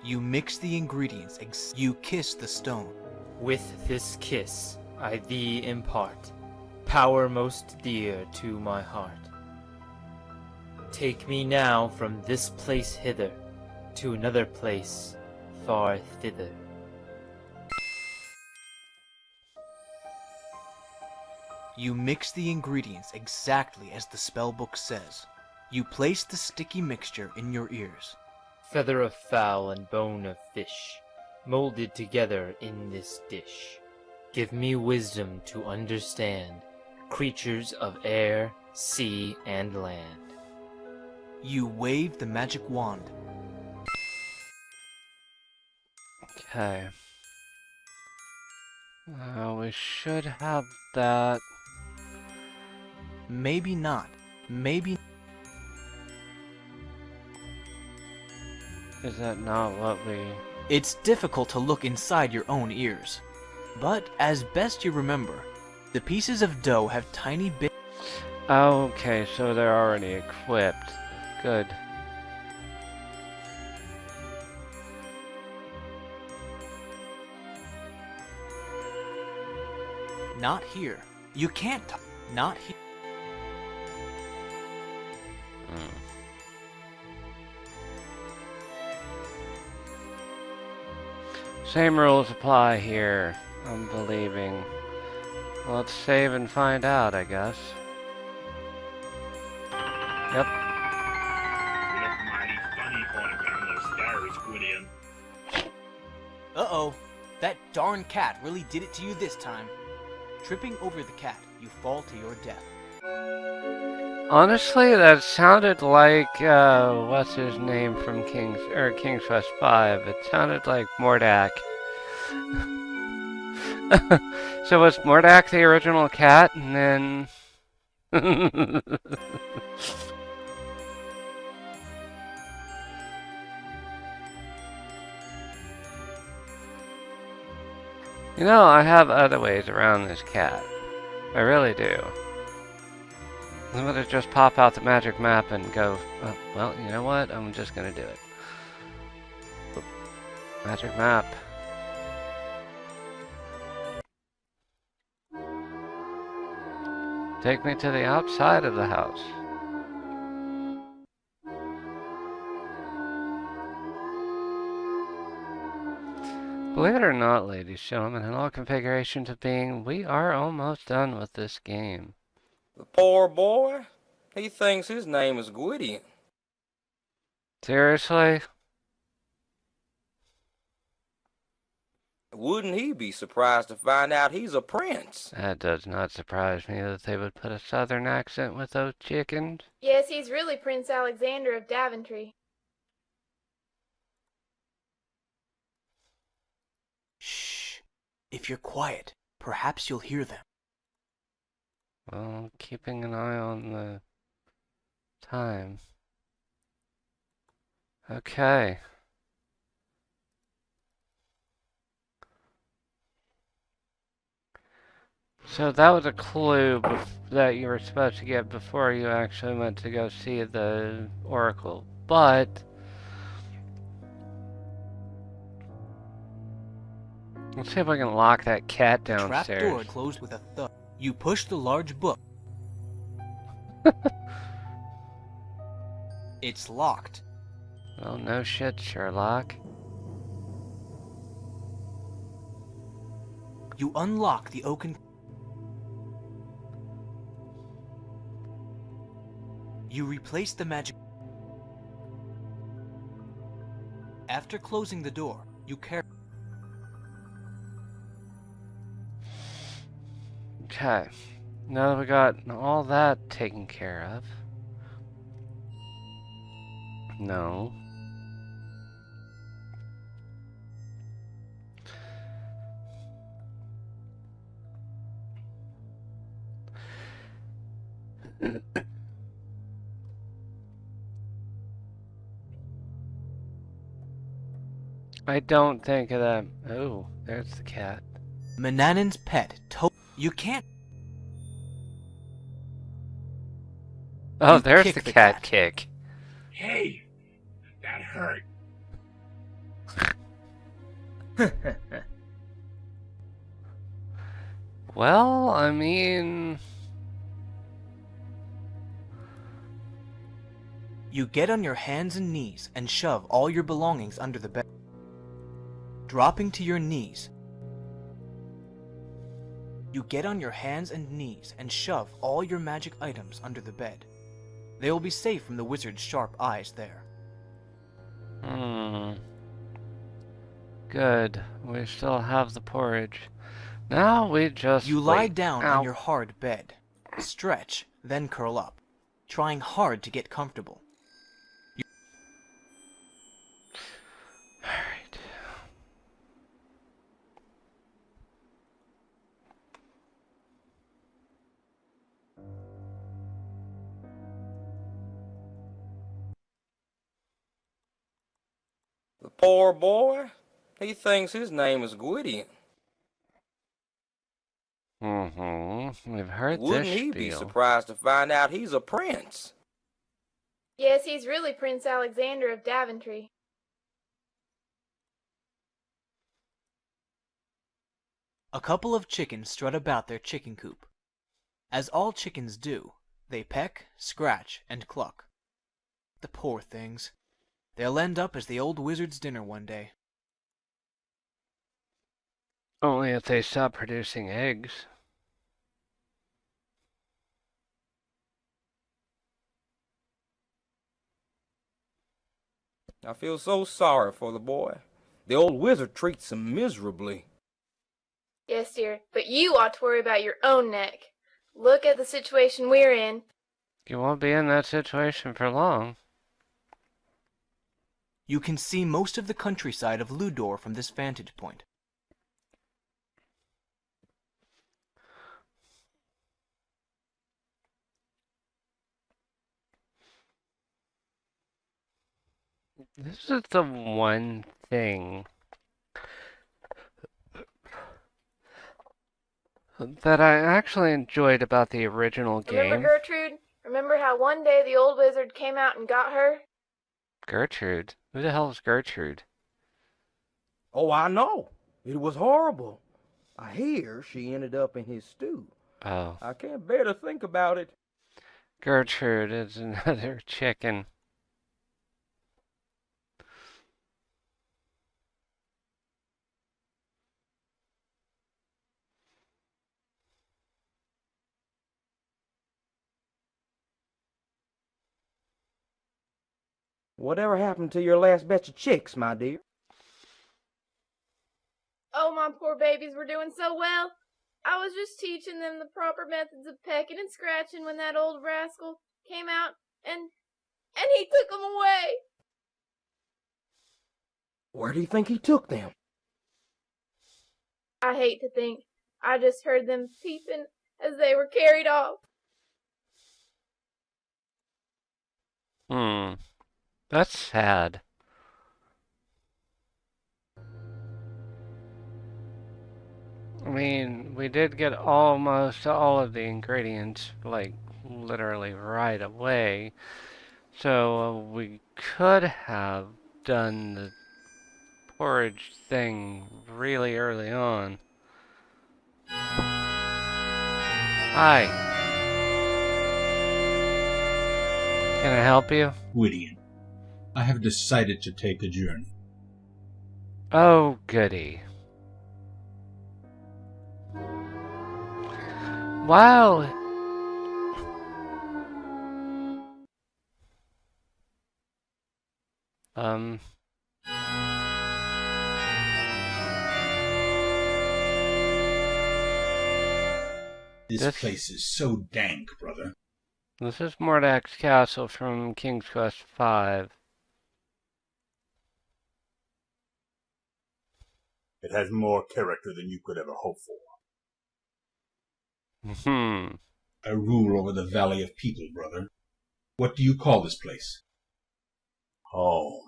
You mix the ingredients. You kiss the stone. With this kiss, I thee impart power most dear to my heart. Take me now from this place hither, to another place far thither. You mix the ingredients exactly as the spellbook says. You place the sticky mixture in your ears. Feather of fowl and bone of fish, molded together in this dish. Give me wisdom to understand creatures of air, sea, and land. You wave the magic wand. Okay. We should have that. Maybe not. Maybe. Is that not what we... It's difficult to look inside your own ears. But as best you remember, the pieces of dough have tiny bits. Okay, so they're already equipped. Good. Not here. You can't. Not here. Same rules apply here, I'm believing. Well, let's save and find out, I guess. Yep. You look mighty funny falling down those stairs, Gwydion. Uh-oh. That darn cat really did it to you this time. Tripping over the cat, you fall to your death. Honestly, that sounded like, what's his name from King's Quest 5? It sounded like Mordak. So was Mordak the original cat, and then... You know, I have other ways around this cat. I really do. I'm gonna just pop out the magic map and go, oh, well, you know what? I'm just gonna do it. Oop. Magic map. Take me to the outside of the house. Believe it or not, ladies and gentlemen, in all configurations of being, we are almost done with this game. The poor boy? He thinks his name is Gwydion. Seriously? Wouldn't he be surprised to find out he's a prince? That does not surprise me that they would put a southern accent with those chickens. Yes, he's really Prince Alexander of Daventry. Shh. If you're quiet, perhaps you'll hear them. Well, keeping an eye on the time. Okay. So that was a clue that you were supposed to get before you actually went to go see the Oracle. But let's see if I can lock that cat downstairs. Trapdoor closed with a thud. You push the large book. It's locked. Well, no shit, Sherlock. You unlock the oaken. You replace the magic. After closing the door, you carry. Okay. Now that we got all that taken care of. No. I don't think of that. Oh, there's the cat. Manannan's pet. You can't. Oh, You there's kick the the cat cat. kick. Hey, that hurt. Well, I mean... You get on your hands and knees and shove all your belongings under the bed. Dropping to your knees. You get on your hands and knees and shove all your magic items under the bed. They will be safe from the wizard's sharp eyes there. Good. We still have the porridge. Now we just You lie wait. down Ow. on your hard bed. Stretch, then curl up, trying hard to get comfortable. Alright. The poor boy? He thinks his name is Gwydion. We've heard this Wouldn't he be spiel. surprised to find out he's a prince? Yes, he's really Prince Alexander of Daventry. A couple of chickens strut about their chicken coop. As all chickens do, they peck, scratch, and cluck. The poor things. They'll end up as the old wizard's dinner one day. Only if they stop producing eggs. I feel so sorry for the boy. The old wizard treats him miserably. Yes, dear, but you ought to worry about your own neck. Look at the situation we're in. You won't be in that situation for long. You can see most of the countryside of Llewdor from this vantage point. This is the one thing that I actually enjoyed about the original game. Remember Gertrude? Remember how one day the old wizard came out and got her? Gertrude? Who the hell is Gertrude? Oh, I know. It was horrible. I hear she ended up in his stew. Oh. I can't bear to think about it. Gertrude is another chicken. Whatever happened to your last batch of chicks, my dear? Oh, my poor babies were doing so well. I was just teaching them the proper methods of pecking and scratching when that old rascal came out and he took them away. Where do you think he took them? I hate to think. I just heard them peeping as they were carried off. That's sad. I mean, we did get almost all of the ingredients, like, literally right away. So we could have done the porridge thing really early on. Hi. Can I help you? Gwydion, I have decided to take a journey. Oh, goody. Wow. This place is so dank, brother. This is Mordak's castle from King's Quest V. It has more character than you could ever hope for. I rule over the Valley of People, brother. What do you call this place? Home.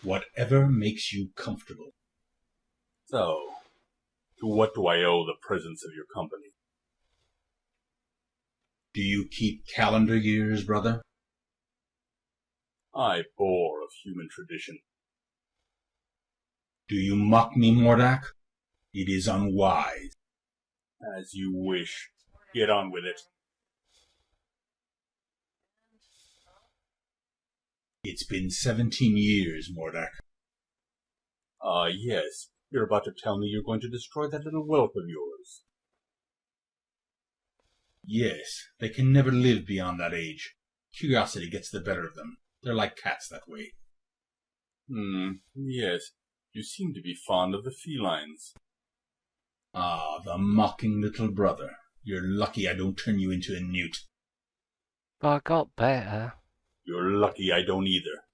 Whatever makes you comfortable. So, to what do I owe the presence of your company? Do you keep calendar years, brother? I bore of human tradition. Do you mock me, Mordak? It is unwise. As you wish. Get on with it. It's been 17 years, Mordak. Yes. You're about to tell me you're going to destroy that little whelp of yours. Yes, they can never live beyond that age. Curiosity gets the better of them. They're like cats that way. Yes. You seem to be fond of the felines. Ah, the mocking little brother. You're lucky I don't turn you into a newt. I got better. You're lucky I don't either.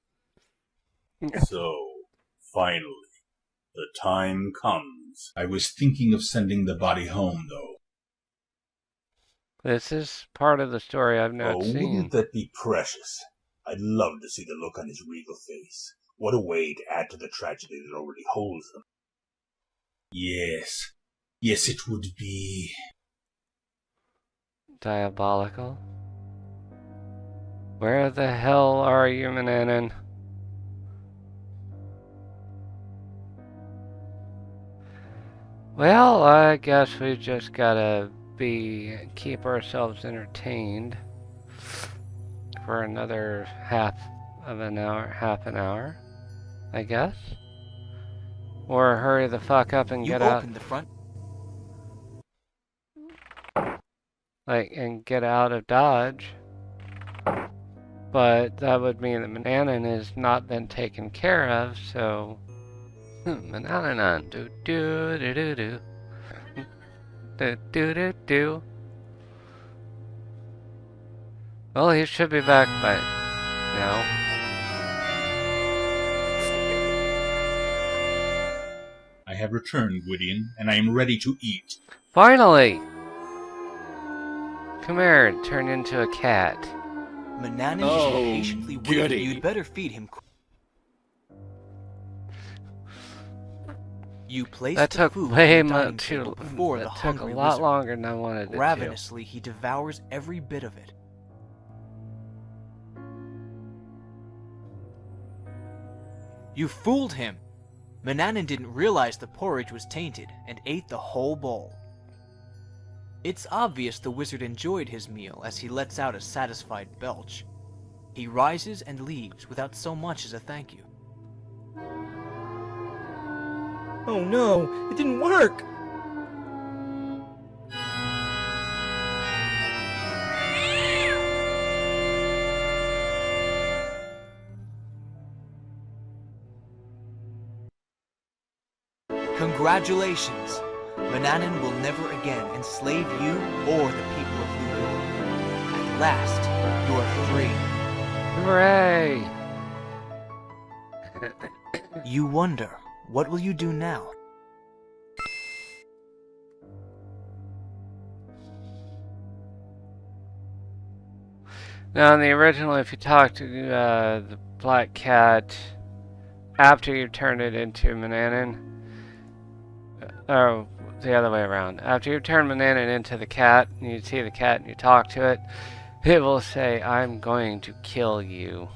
So, finally, the time comes. I was thinking of sending the body home, though. This is part of the story I've not seen. Wouldn't that be precious? I'd love to see the look on his regal face. What a way to add to the tragedy that already holds them. Yes. Yes, it would be... Diabolical. Where the hell are you, Mananan? Well, I guess we just gotta keep ourselves entertained for another half an hour, I guess. Or hurry the fuck up and get out. You open the front. And get out of Dodge. But that would mean that Mananan has not been taken care of, so... Mananan, do do do do do. Do do do do. Well, he should be back by now. I have returned, Gwydion, and I am ready to eat. Finally! Come here, turn into a cat. Mananan is patiently waiting. You'd better feed him. You place that the took food way on the dining much table before the took a hungry lot wizard. longer than I wanted it to. Ravenously, he devours every bit of it. You fooled him! Mananan didn't realize the porridge was tainted and ate the whole bowl. It's obvious the wizard enjoyed his meal as he lets out a satisfied belch. He rises and leaves without so much as a thank you. Oh no, it didn't work! Congratulations! Mananan will never again enslave you or the people of Llewdor. At last, you are free. Hooray! You wonder, what will you do now? Now, in the original, if you talk to the black cat after you turn it into Mananan, or the other way around, after you turn Mananan into the cat, and you see the cat and you talk to it, it will say, "I'm going to kill you."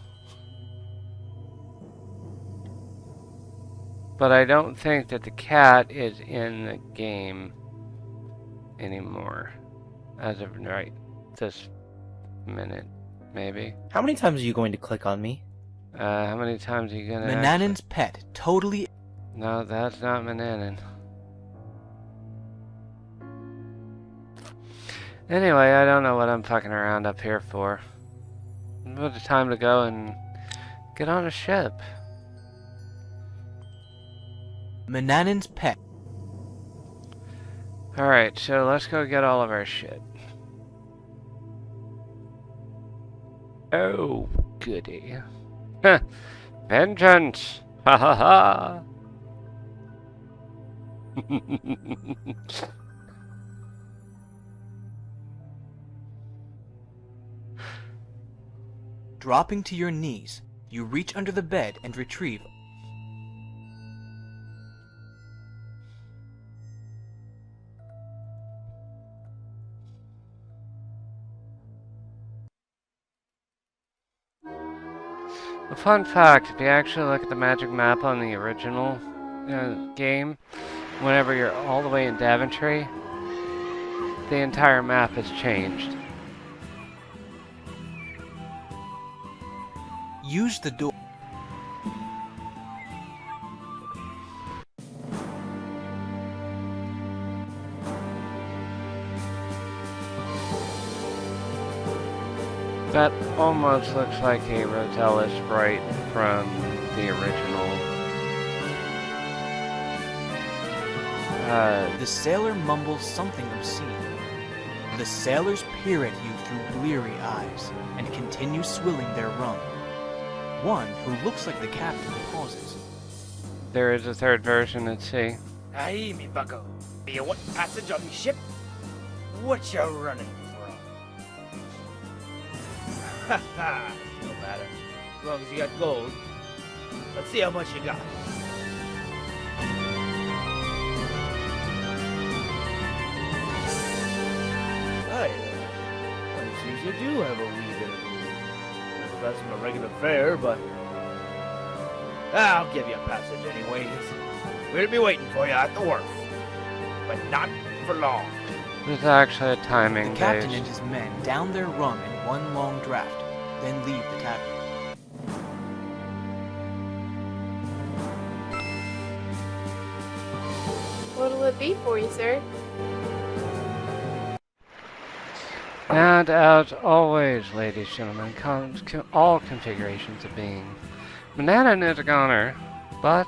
But I don't think that the cat is in the game anymore, as of right this minute. Maybe. How many times are you going to click on me? How many times are you gonna... Mananan's pet totally... No, that's not Mananan. Anyway, I don't know what I'm fucking around up here for. It's time to go and get on a ship. Mananan's pet. Alright, so let's go get all of our shit. Oh, goody. Vengeance! Ha ha ha! Dropping to your knees, you reach under the bed and retrieve A fun fact, if you actually look at the magic map on the original game, whenever you're all the way in Daventry, the entire map has changed. Use the door. That almost looks like a Rosella sprite from the original. The sailor mumbles something obscene. The sailors peer at you through bleary eyes and continue swilling their rum. One who looks like the captain pauses. There is a third version at sea. Aye, me bucko. Do you want passage on me ship? What you running from? Ha ha! No matter. As long as you got gold. Let's see how much you got. Hey, it seems you do have a wee bit of need. That's from a regular fare, but I'll give you a passage anyways. We'll be waiting for you at the wharf, but not for long. There's actually a timing The captain based. and his men down their rum in one long draught, then leave the tavern. What'll it be for you, sir? And as always, ladies and gentlemen, comes all configurations of being. Banana is a goner, but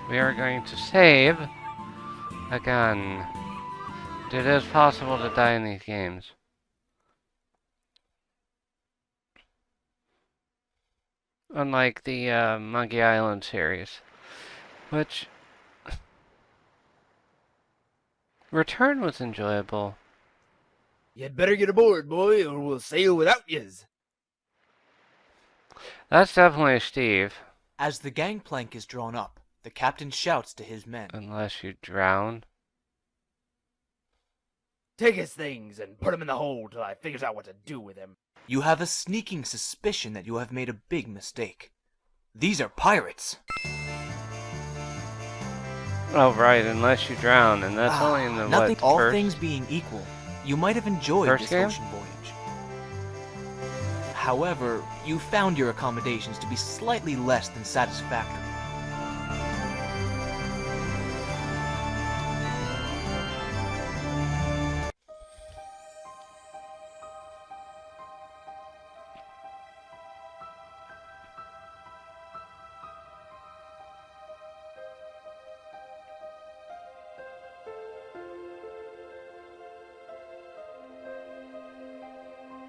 we are going to save again. It is possible to die in these games. Unlike the Monkey Island series, which Return was enjoyable. You'd better get aboard, boy, or we'll sail without yez. That's definitely Steve. As the gangplank is drawn up, the captain shouts to his men. Unless you drown. Take his things and put him in the hold till I figures out what to do with him. You have a sneaking suspicion that you have made a big mistake. These are pirates. Oh right, unless you drown, and that's only in the nothing. what, All first? things being equal, you might have enjoyed First this game? ocean voyage. However, you found your accommodations to be slightly less than satisfactory.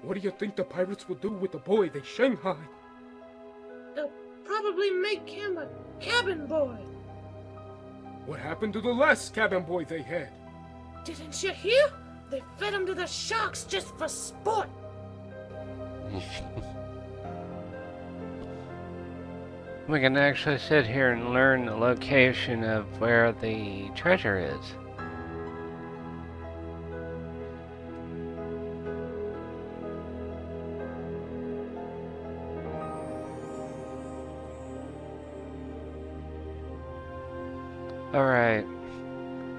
What do you think the pirates will do with the boy they shanghaied? They'll probably make him a cabin boy. What happened to the last cabin boy they had? Didn't you hear? They fed him to the sharks just for sport. We can actually sit here and learn the location of where the treasure is. Alright.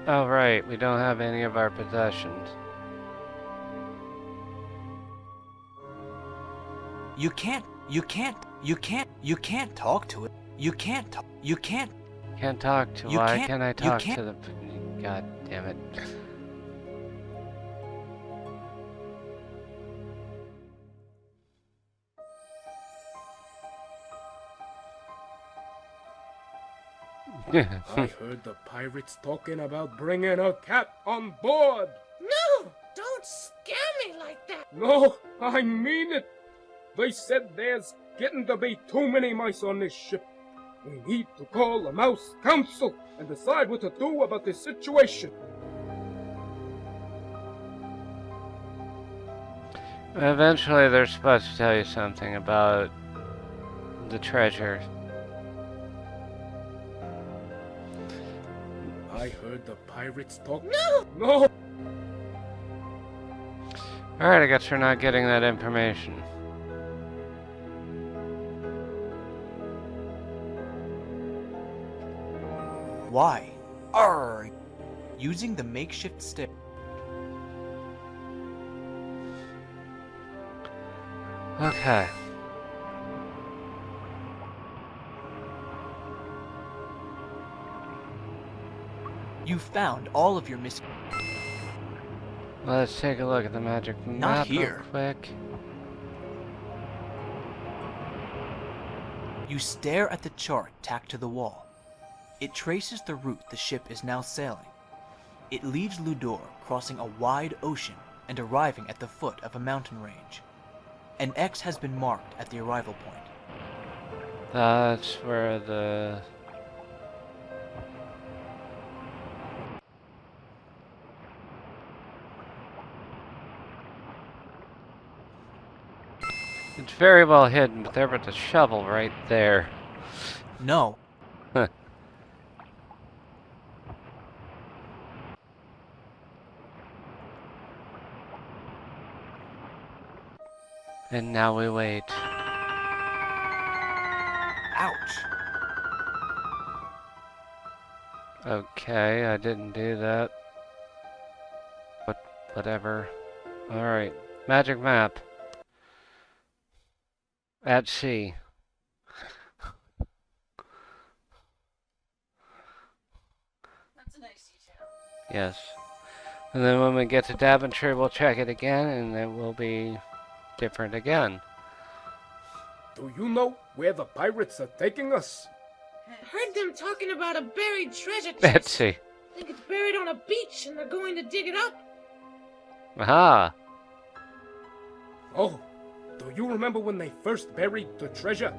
Oh right, we don't have any of our possessions. You can't talk to it. Can't talk to. You Why can't- can't I you talk can't- to the? God damn it! I heard the pirates talking about bringing a cat on board. No! Don't scare me like that! No, I mean it. They said there's getting to be too many mice on this ship. We need to call a mouse council and decide what to do about this situation. Eventually, they're supposed to tell you something about the treasure. I heard the pirates talk. No! No! Alright, I guess we're not getting that information. Why? Arr! Using the makeshift stick. Okay. You found all of your missing. Let's take a look at the magic map Not here. real quick. You stare at the chart tacked to the wall. It traces the route the ship is now sailing. It leaves Llewdor, crossing a wide ocean and arriving at the foot of a mountain range. An X has been marked at the arrival point. That's where the... It's very well hidden, but there was a shovel right there. No. Huh. And now we wait. Ouch. Okay, I didn't do that. But whatever. Alright. Magic map. At sea. That's a nice detail. Yes. And then when we get to Daventry, we'll check it again, and it will be different again. Do you know where the pirates are taking us? Heard them talking about a buried treasure chest. Betsy. Think it's buried on a beach and they're going to dig it up. Aha! Oh, do you remember when they first buried the treasure?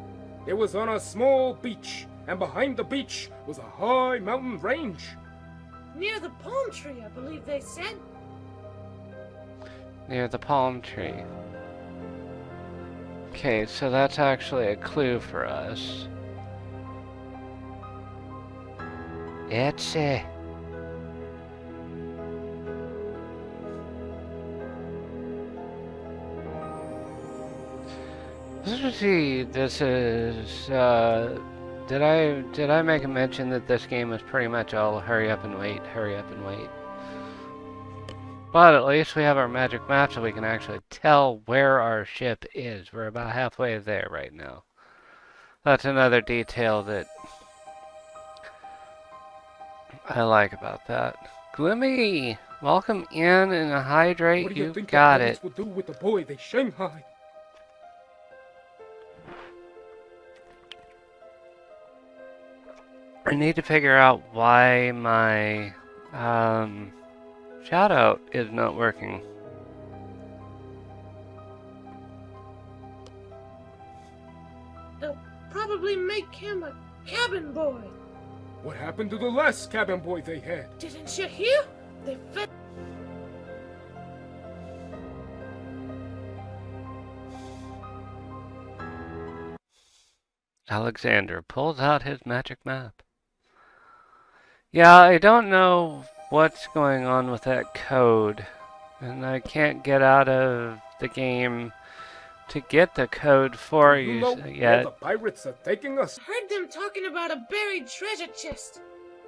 It was on a small beach, and behind the beach was a high mountain range. Near the palm tree, I believe they said. Near the palm tree. Okay, so that's actually a clue for us. It's a... Let's see, this is, did I make a mention that this game is pretty much all hurry up and wait, hurry up and wait? But at least we have our magic map so we can actually tell where our ship is. We're about halfway there right now. That's another detail that I like about that. Glimmy! Welcome in and hydrate. What do you You think got the it. pirates will do with the boy they shanghaied? I need to figure out why my shout out is not working. They'll probably make him a cabin boy. What happened to the last cabin boy they had? Didn't you hear? They fed... Alexander pulls out his magic map. Yeah, I don't know what's going on with that code, and I can't get out of the game to get the code for Do you you know where yet. the pirates are taking us? Heard them talking about a buried treasure chest.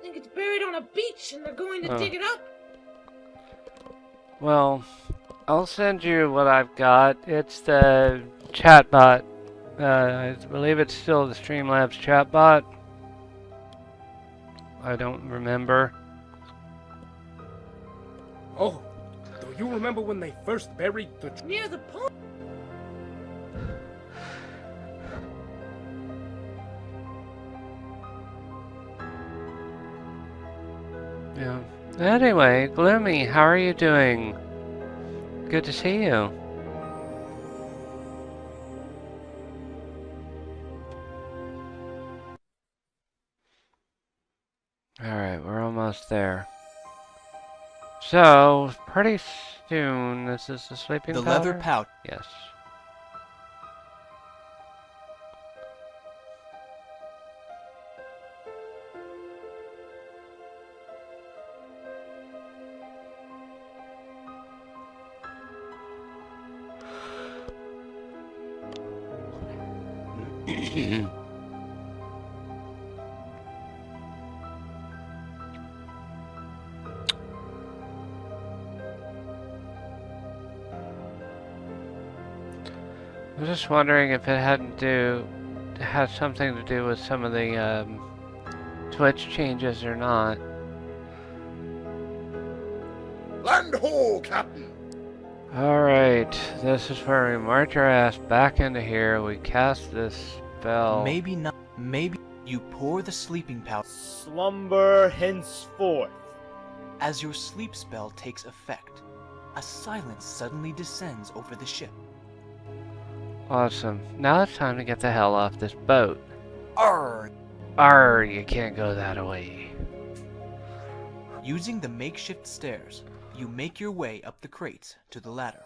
Think it's buried on a beach and they're going to Oh. dig it up. Well, I'll send you what I've got. It's the chatbot. I believe it's still the Streamlabs chatbot. I don't remember. Oh, do you remember when they first buried the... Near the palm... Yeah. Anyway, Gloomy, how are you doing? Good to see you. Alright, we're almost there. So, pretty soon, this is the sleeping powder? The leather pouch. Yes. I'm just wondering if it had something to do with some of the Twitch changes or not. Land ho, Captain! Alright, this is where we march our ass back into here. We cast this spell. Maybe not. Maybe you pour the sleeping powder. Slumber henceforth. As your sleep spell takes effect, a silence suddenly descends over the ship. Awesome. Now it's time to get the hell off this boat. Arr! Arr, you can't go that way. Using the makeshift stairs, you make your way up the crates to the ladder.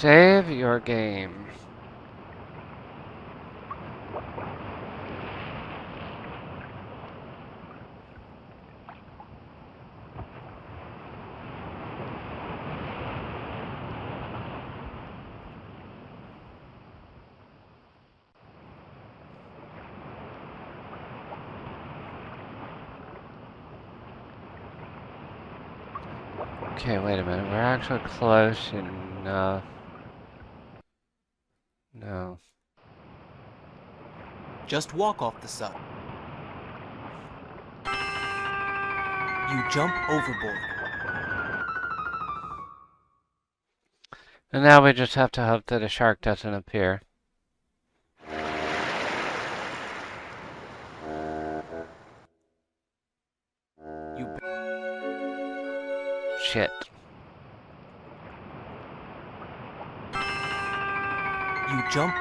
Save your game. Okay, wait a minute. We're actually close enough. No. Just walk off the side. You jump overboard. And now we just have to hope that a shark doesn't appear. Shit. You jump.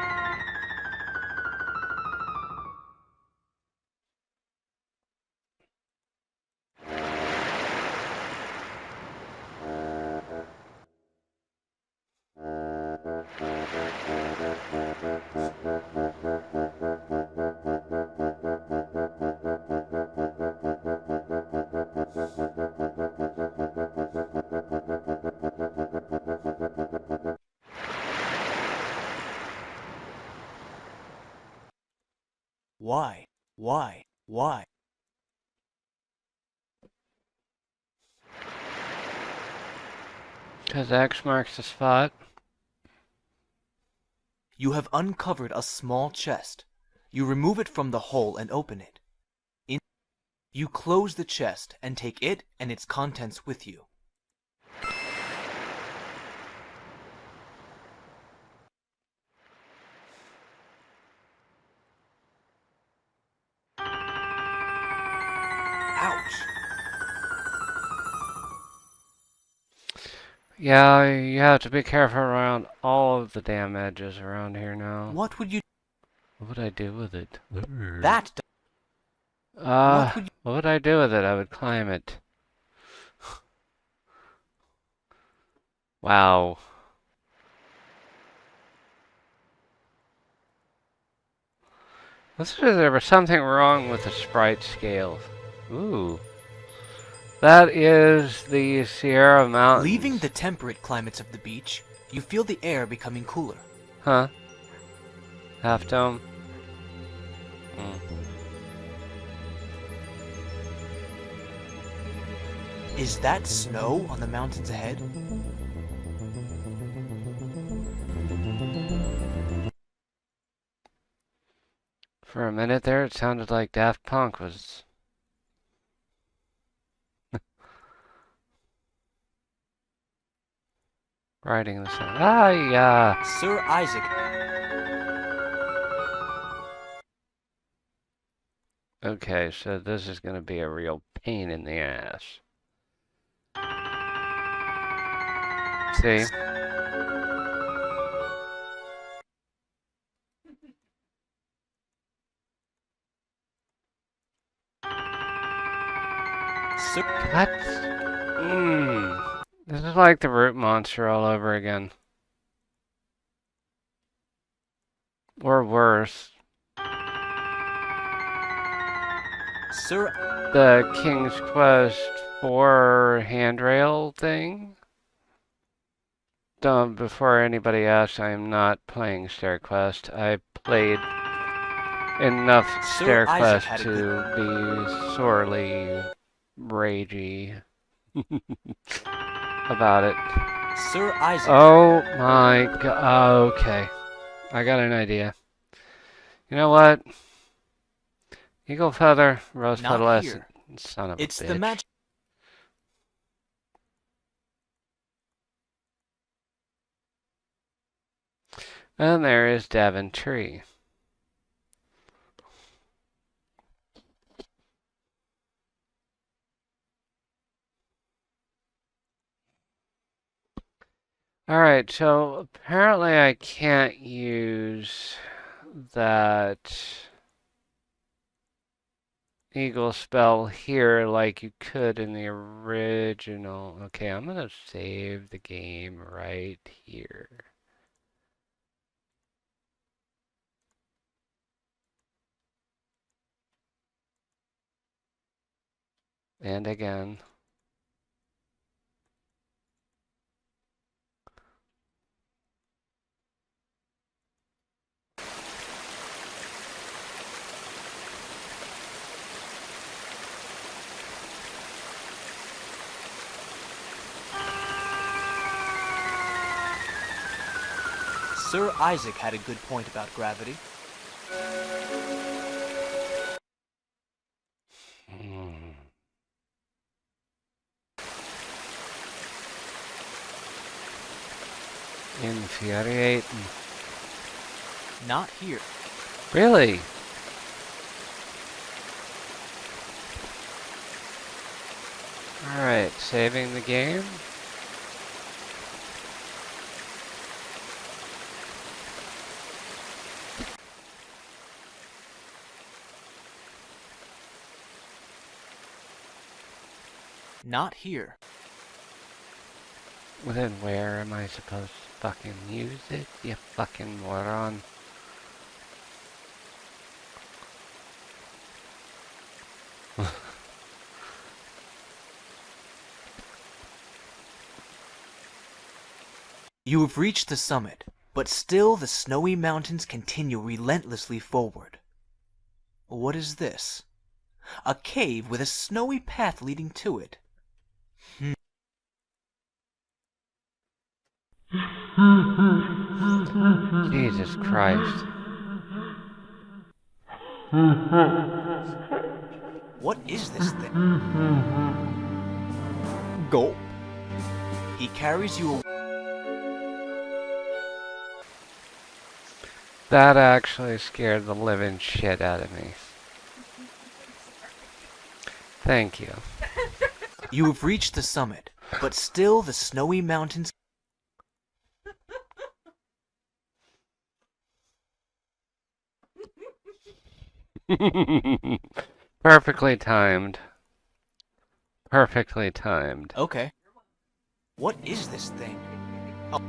Why? Why? Why? Because X marks the spot. You have uncovered a small chest. You remove it from the hole and open it. You close the chest and take it and its contents with you. Ouch! Yeah, you have to be careful around all of the damn edges around here now. What would you... What would I do with it? That... what would I do with it? I would climb it. Wow. There was something wrong with the sprite scales. Ooh. That is the Sierra Mountains. Leaving the temperate climates of the beach, you feel the air becoming cooler. Huh? Half dome? Is that snow on the mountains ahead? For a minute there, it sounded like Daft Punk was... writing the song. Ah, yeah. Sir Isaac. Okay, so this is going to be a real pain in the ass. See? What? This is like the root monster all over again. Or worse. Sir... The King's Quest 4 handrail thing? Before anybody asks, I am not playing Stair Quest. I played enough Stair Quest to be sorely ragey about it. Sir Isaac. Oh my god. Okay. I got an idea. You know what? Eagle feather, rose petal essence. Son of a bitch. It's the magic. And there is Daventry. Alright, so apparently I can't use that eagle spell here like you could in the original. Okay, I'm gonna save the game right here. And again. Sir Isaac had a good point about gravity. Infuriating. Not here. Really? Alright, saving the game. Not here. Well, then where am I supposed to fucking use it, you fucking moron? You have reached the summit, but still the snowy mountains continue relentlessly forward. What is this? A cave with a snowy path leading to it. Jesus Christ. What is this thing? Gulp. He carries you away. That actually scared the living shit out of me. Thank you. You have reached the summit, but still the snowy mountains. Perfectly timed. Perfectly timed. Okay. What is this thing? Oh.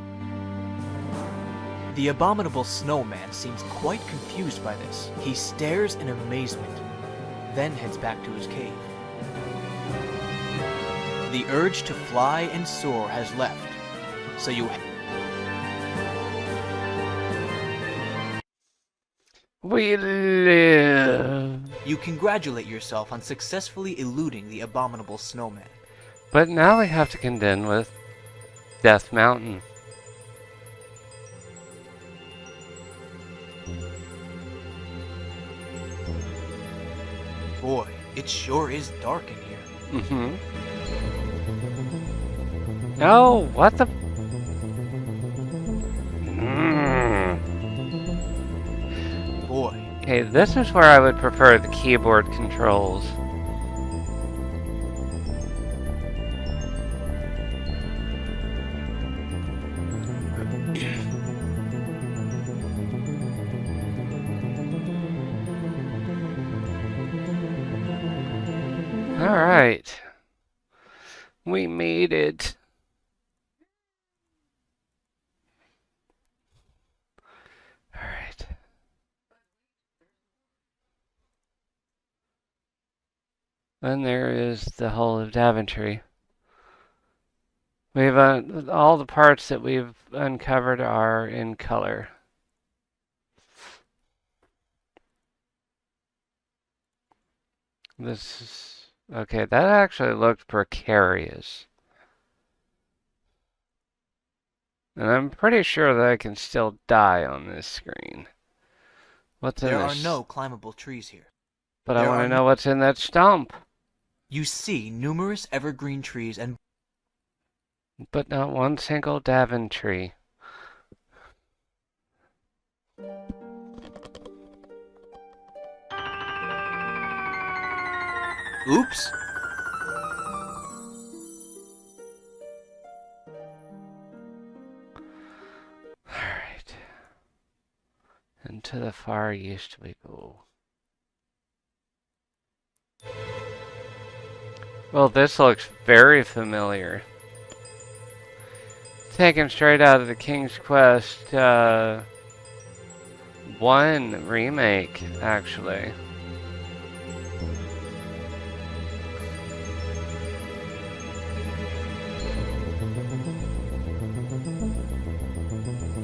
The abominable snowman seems quite confused by this. He stares in amazement, then heads back to his cave. The urge to fly and soar has left, so you... We live. You congratulate yourself on successfully eluding the abominable snowman. But now we have to contend with Death Mountain. Boy, it sure is dark in here. Mm-hmm. No, what the... Boy. Okay, this is where I would prefer the keyboard controls. Alright. We made it. Alright. Then there is the Hull of Daventry. We've all the parts that we've uncovered are in color. This is... Okay, that actually looked precarious. And I'm pretty sure that I can still die on this screen. What's in There this? are no climbable trees here. But I want to know what's in that stump. You see numerous evergreen trees and... But not one single Daventry. Oops. Alright. And to the far east we go. Well, this looks very familiar. Taken straight out of the King's Quest 1 remake, actually.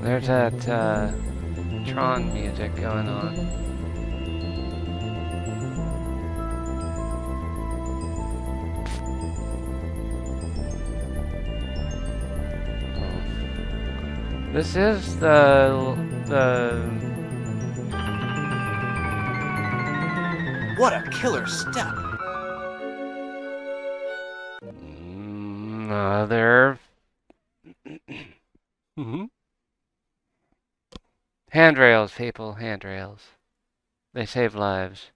There's that Tron music going on. This is the What a killer step! Other handrails, people, handrails. They save lives.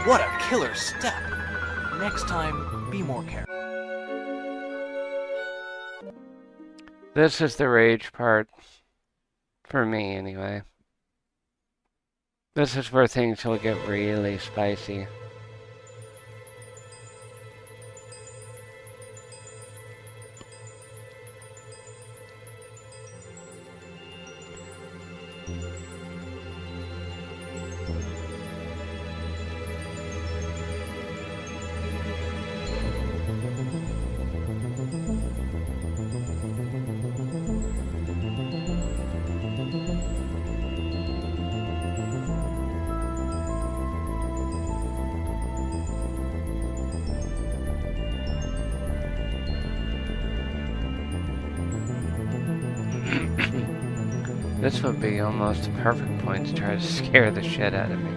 What a killer step! Next time, be more careful. This is the rage part. For me, anyway. This is where things will get really spicy. This would be almost a perfect point to try to scare the shit out of me.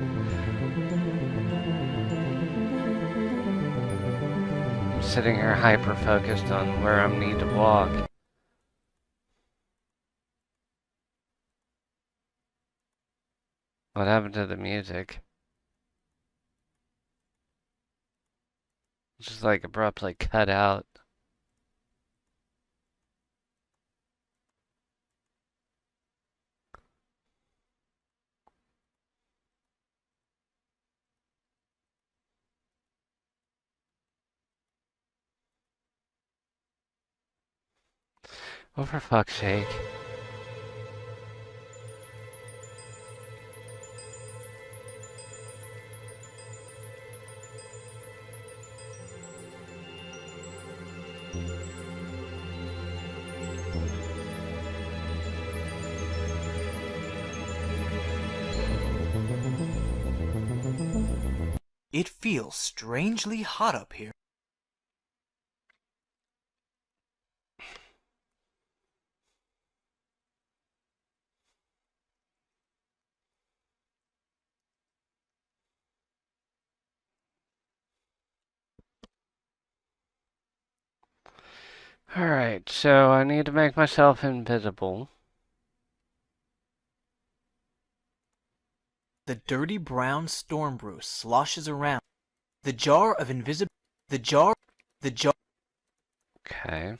I'm sitting here hyper-focused on where I need to walk. What happened to the music? It's just like abruptly cut out. Oh, for fuck's sake. It feels strangely hot up here. Alright, so I need to make myself invisible. The dirty brown storm brew sloshes around. The jar of the jar. Okay.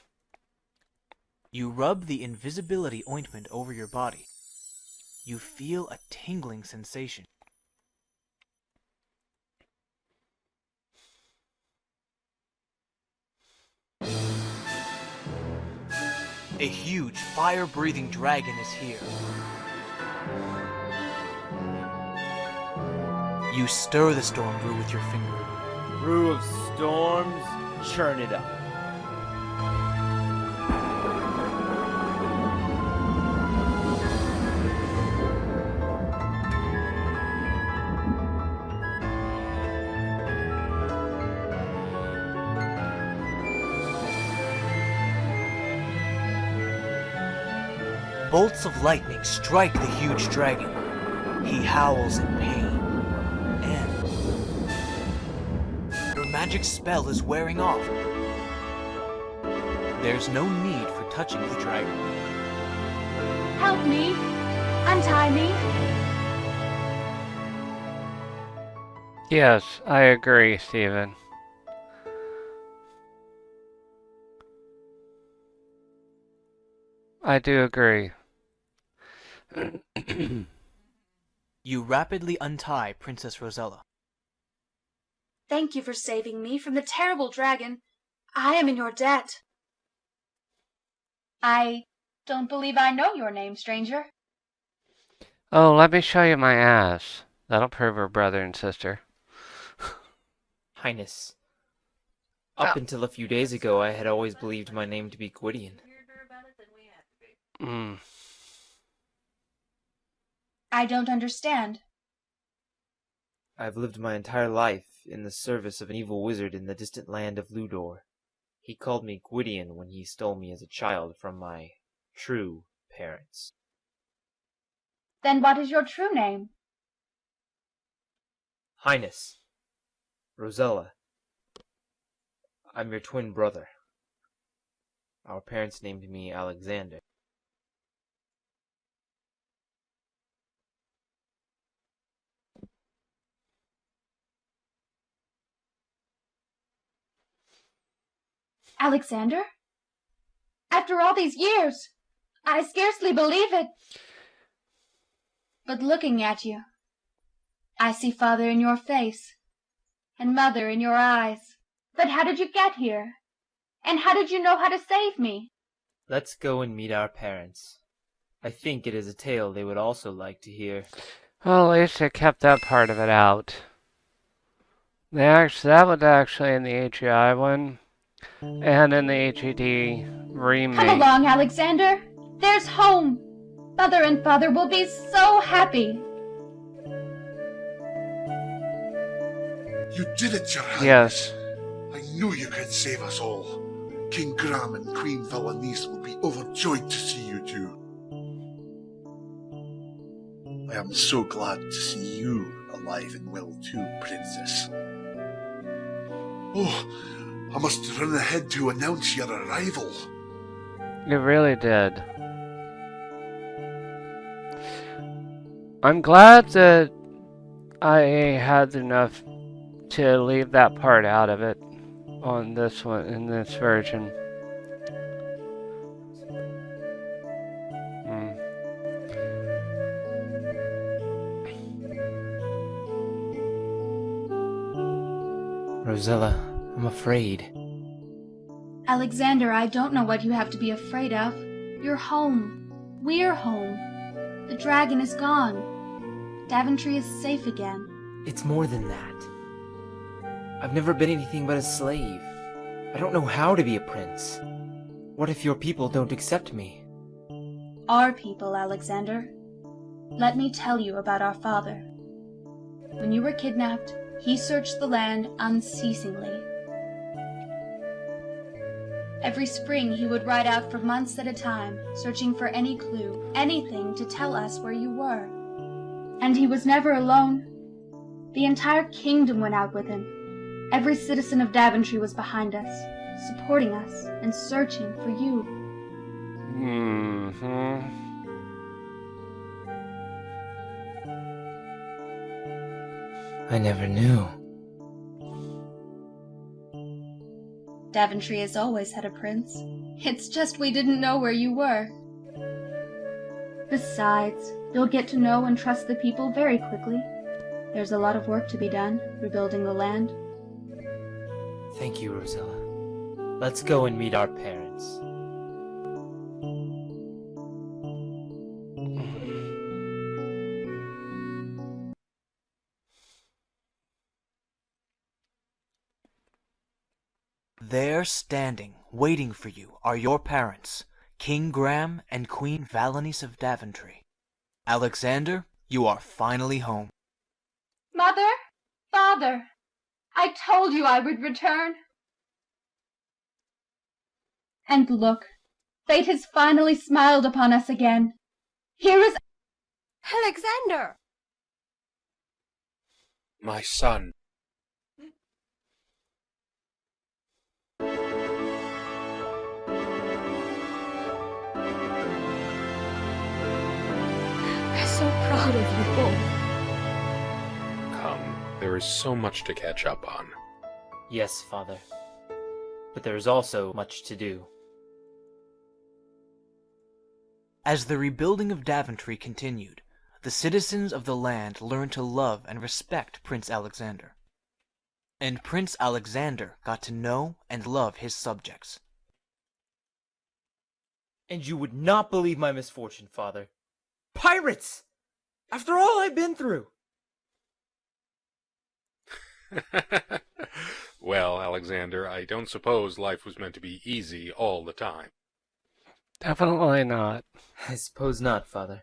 You rub the invisibility ointment over your body. You feel a tingling sensation. A huge fire-breathing dragon is here. You stir the storm brew with your finger. Brew of storms, churn it up. Bolts of lightning strike the huge dragon. He howls in pain. And your magic spell is wearing off. There's no need for touching the dragon. Help me! Untie me! Yes, I agree, Steven. I do agree. You rapidly untie Princess Rosella. Thank you for saving me from the terrible dragon. I am in your debt. I don't believe I know your name, stranger. Oh, let me show you my ass. That'll prove we're brother and sister. Highness, up until a few days ago, I had always believed my name to be Gwydion. Mm. I don't understand. I've lived my entire life in the service of an evil wizard in the distant land of Llewdor. He called me Gwydion when he stole me as a child from my true parents. Then what is your true name? Highness, Rosella, I'm your twin brother. Our parents named me Alexander. Alexander? After all these years, I scarcely believe it. But looking at you, I see father in your face, and mother in your eyes. But how did you get here? And how did you know how to save me? Let's go and meet our parents. I think it is a tale they would also like to hear. Well, at least they kept that part of it out. That was actually in the HEI one, and in the HED remake. Come along, Alexander. There's home. Mother and father will be so happy. You did it, Your Highness. Yes. I knew you could save us all. King Graham and Queen Valanice will be overjoyed to see you two. I am so glad to see you alive and well too, Princess. Oh, I must run ahead to announce your arrival. It really did. I'm glad that I had enough to leave that part out of it on this one, in this version. Rosella, I'm afraid. Alexander, I don't know what you have to be afraid of. You're home. We're home. The dragon is gone. Daventry is safe again. It's more than that. I've never been anything but a slave. I don't know how to be a prince. What if your people don't accept me? Our people, Alexander. Let me tell you about our father. When you were kidnapped, he searched the land unceasingly. Every spring he would ride out for months at a time, searching for any clue, anything to tell us where you were. And he was never alone. The entire kingdom went out with him. Every citizen of Daventry was behind us, supporting us and searching for you. I never knew. Daventry has always had a prince. It's just we didn't know where you were. Besides, you'll get to know and trust the people very quickly. There's a lot of work to be done, rebuilding the land. Thank you, Rosella. Let's go and meet our parents. There standing, waiting for you, are your parents, King Graham and Queen Valanice of Daventry. Alexander, you are finally home. Mother, father, I told you I would return. And look, fate has finally smiled upon us again. Here is Alexander! My son. We're so proud of you both. Come, there is so much to catch up on. Yes, Father. But there is also much to do. As the rebuilding of Daventry continued, the citizens of the land learned to love and respect Prince Alexander. And Prince Alexander got to know and love his subjects. And you would not believe my misfortune, Father. Pirates! After all I've been through! Well, Alexander, I don't suppose life was meant to be easy all the time. Definitely not. I suppose not, Father.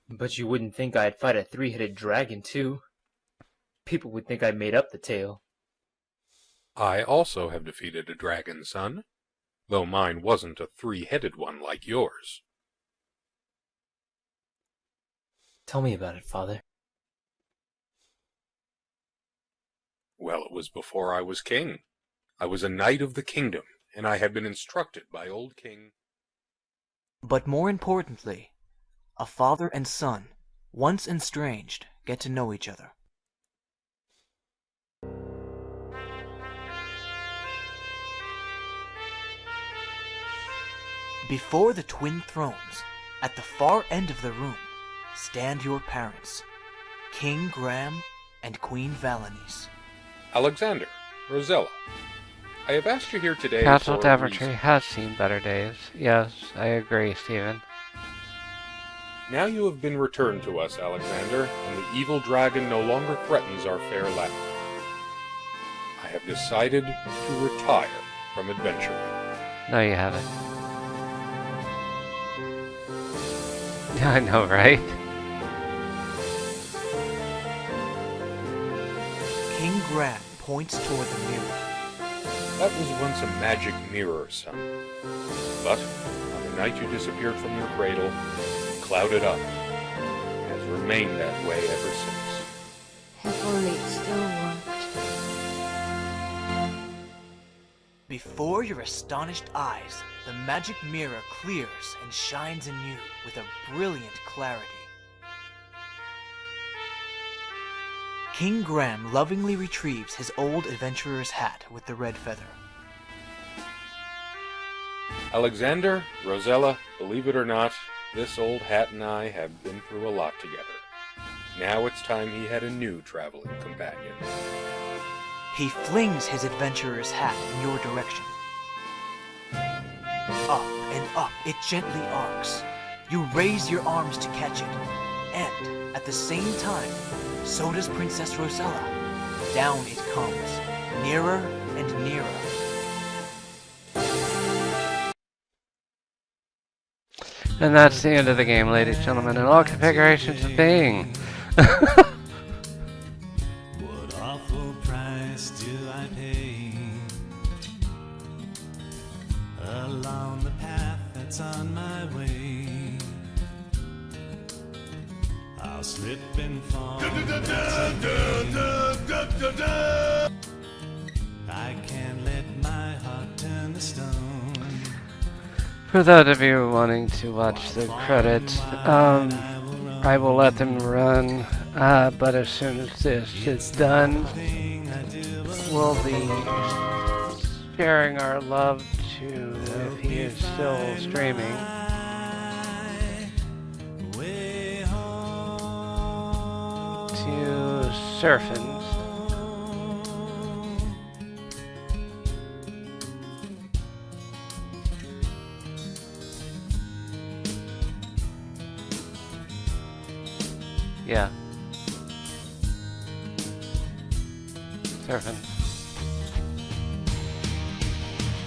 But you wouldn't think I'd fight a three-headed dragon, too. People would think I made up the tale. I also have defeated a dragon, son, though mine wasn't a three-headed one like yours. Tell me about it, Father. Well, it was before I was king. I was a knight of the kingdom, and I had been instructed by old King. But more importantly, a father and son, once estranged, get to know each other. Before the twin thrones, at the far end of the room, stand your parents, King Graham and Queen Valanice. Alexander, Rosella, I have asked you here today Castle for a Daventry reason. has seen better days. Yes, I agree, Stephen. Now you have been returned to us, Alexander, and the evil dragon no longer threatens our fair land. I have decided to retire from adventuring. No, you haven't. I know, right? King Graham points toward the mirror. That was once a magic mirror, son. But, on the night you disappeared from your cradle, it clouded up. It has remained that way ever since. If only it still worked. Before your astonished eyes, the magic mirror clears and shines anew with a brilliant clarity. King Graham lovingly retrieves his old adventurer's hat with the red feather. Alexander, Rosella, believe it or not, this old hat and I have been through a lot together. Now it's time he had a new traveling companion. He flings his adventurer's hat in your direction. Up and up it gently arcs. You raise your arms to catch it, and at the same time, so does Princess Rosella. Down it comes, nearer and nearer. And that's the end of the game, ladies and gentlemen, in all configurations of being. What awful price do I pay along the path that's on my way? I'll slip and fall. I can't let my heart turn to stone. For those of you wanting to watch the credits, I will let them run, but as soon as this is done, we'll be sharing our love to, if he is still streaming, to Surfins. Yeah. Surfing.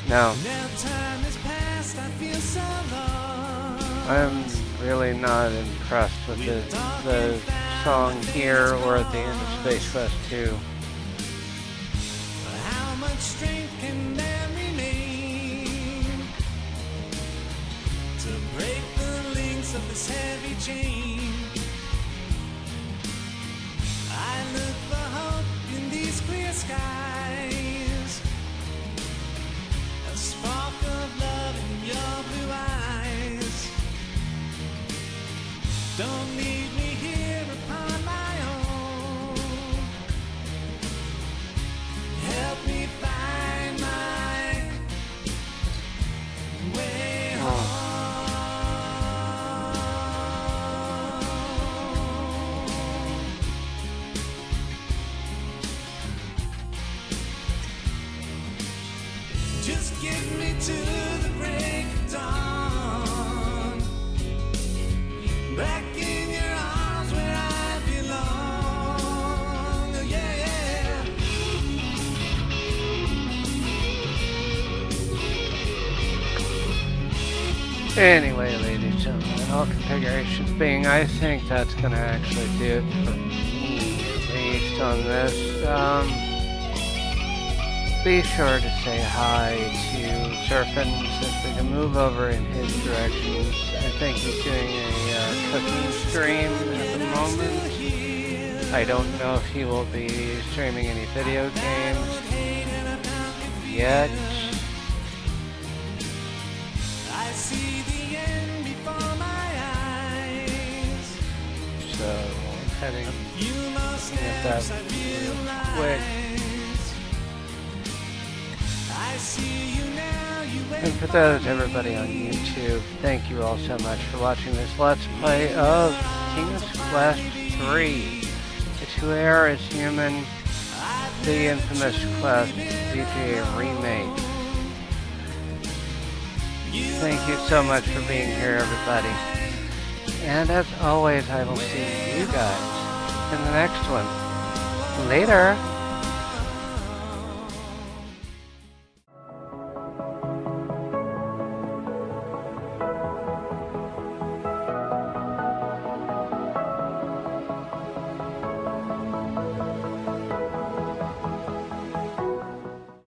No. I'm really not impressed with the song here or at the end of Space Quest 2. How much strength can there remain to break the links of this heavy chain? I look for hope in these clear skies, a spark of love in your blue eyes. Don't leave me here upon my own. Help me find my way home. Just get me to the break of dawn. Anyway, ladies and gentlemen, all configurations being, I think that's going to actually do it for me, based on this. Be sure to say hi to Surfin, since we can move over in his directions. I think he's doing a cooking stream at the moment. I don't know if he will be streaming any video games yet. I see the end before my eyes. So I'm heading You must at that quick. I see you now, you And for those, everybody on YouTube, thank you all so much for watching this Let's Play of King's Quest III. It's Llewdor is Human, the infamous Quest VGA Remake. Thank you so much for being here, everybody. And as always, I will see you guys in the next one. Later!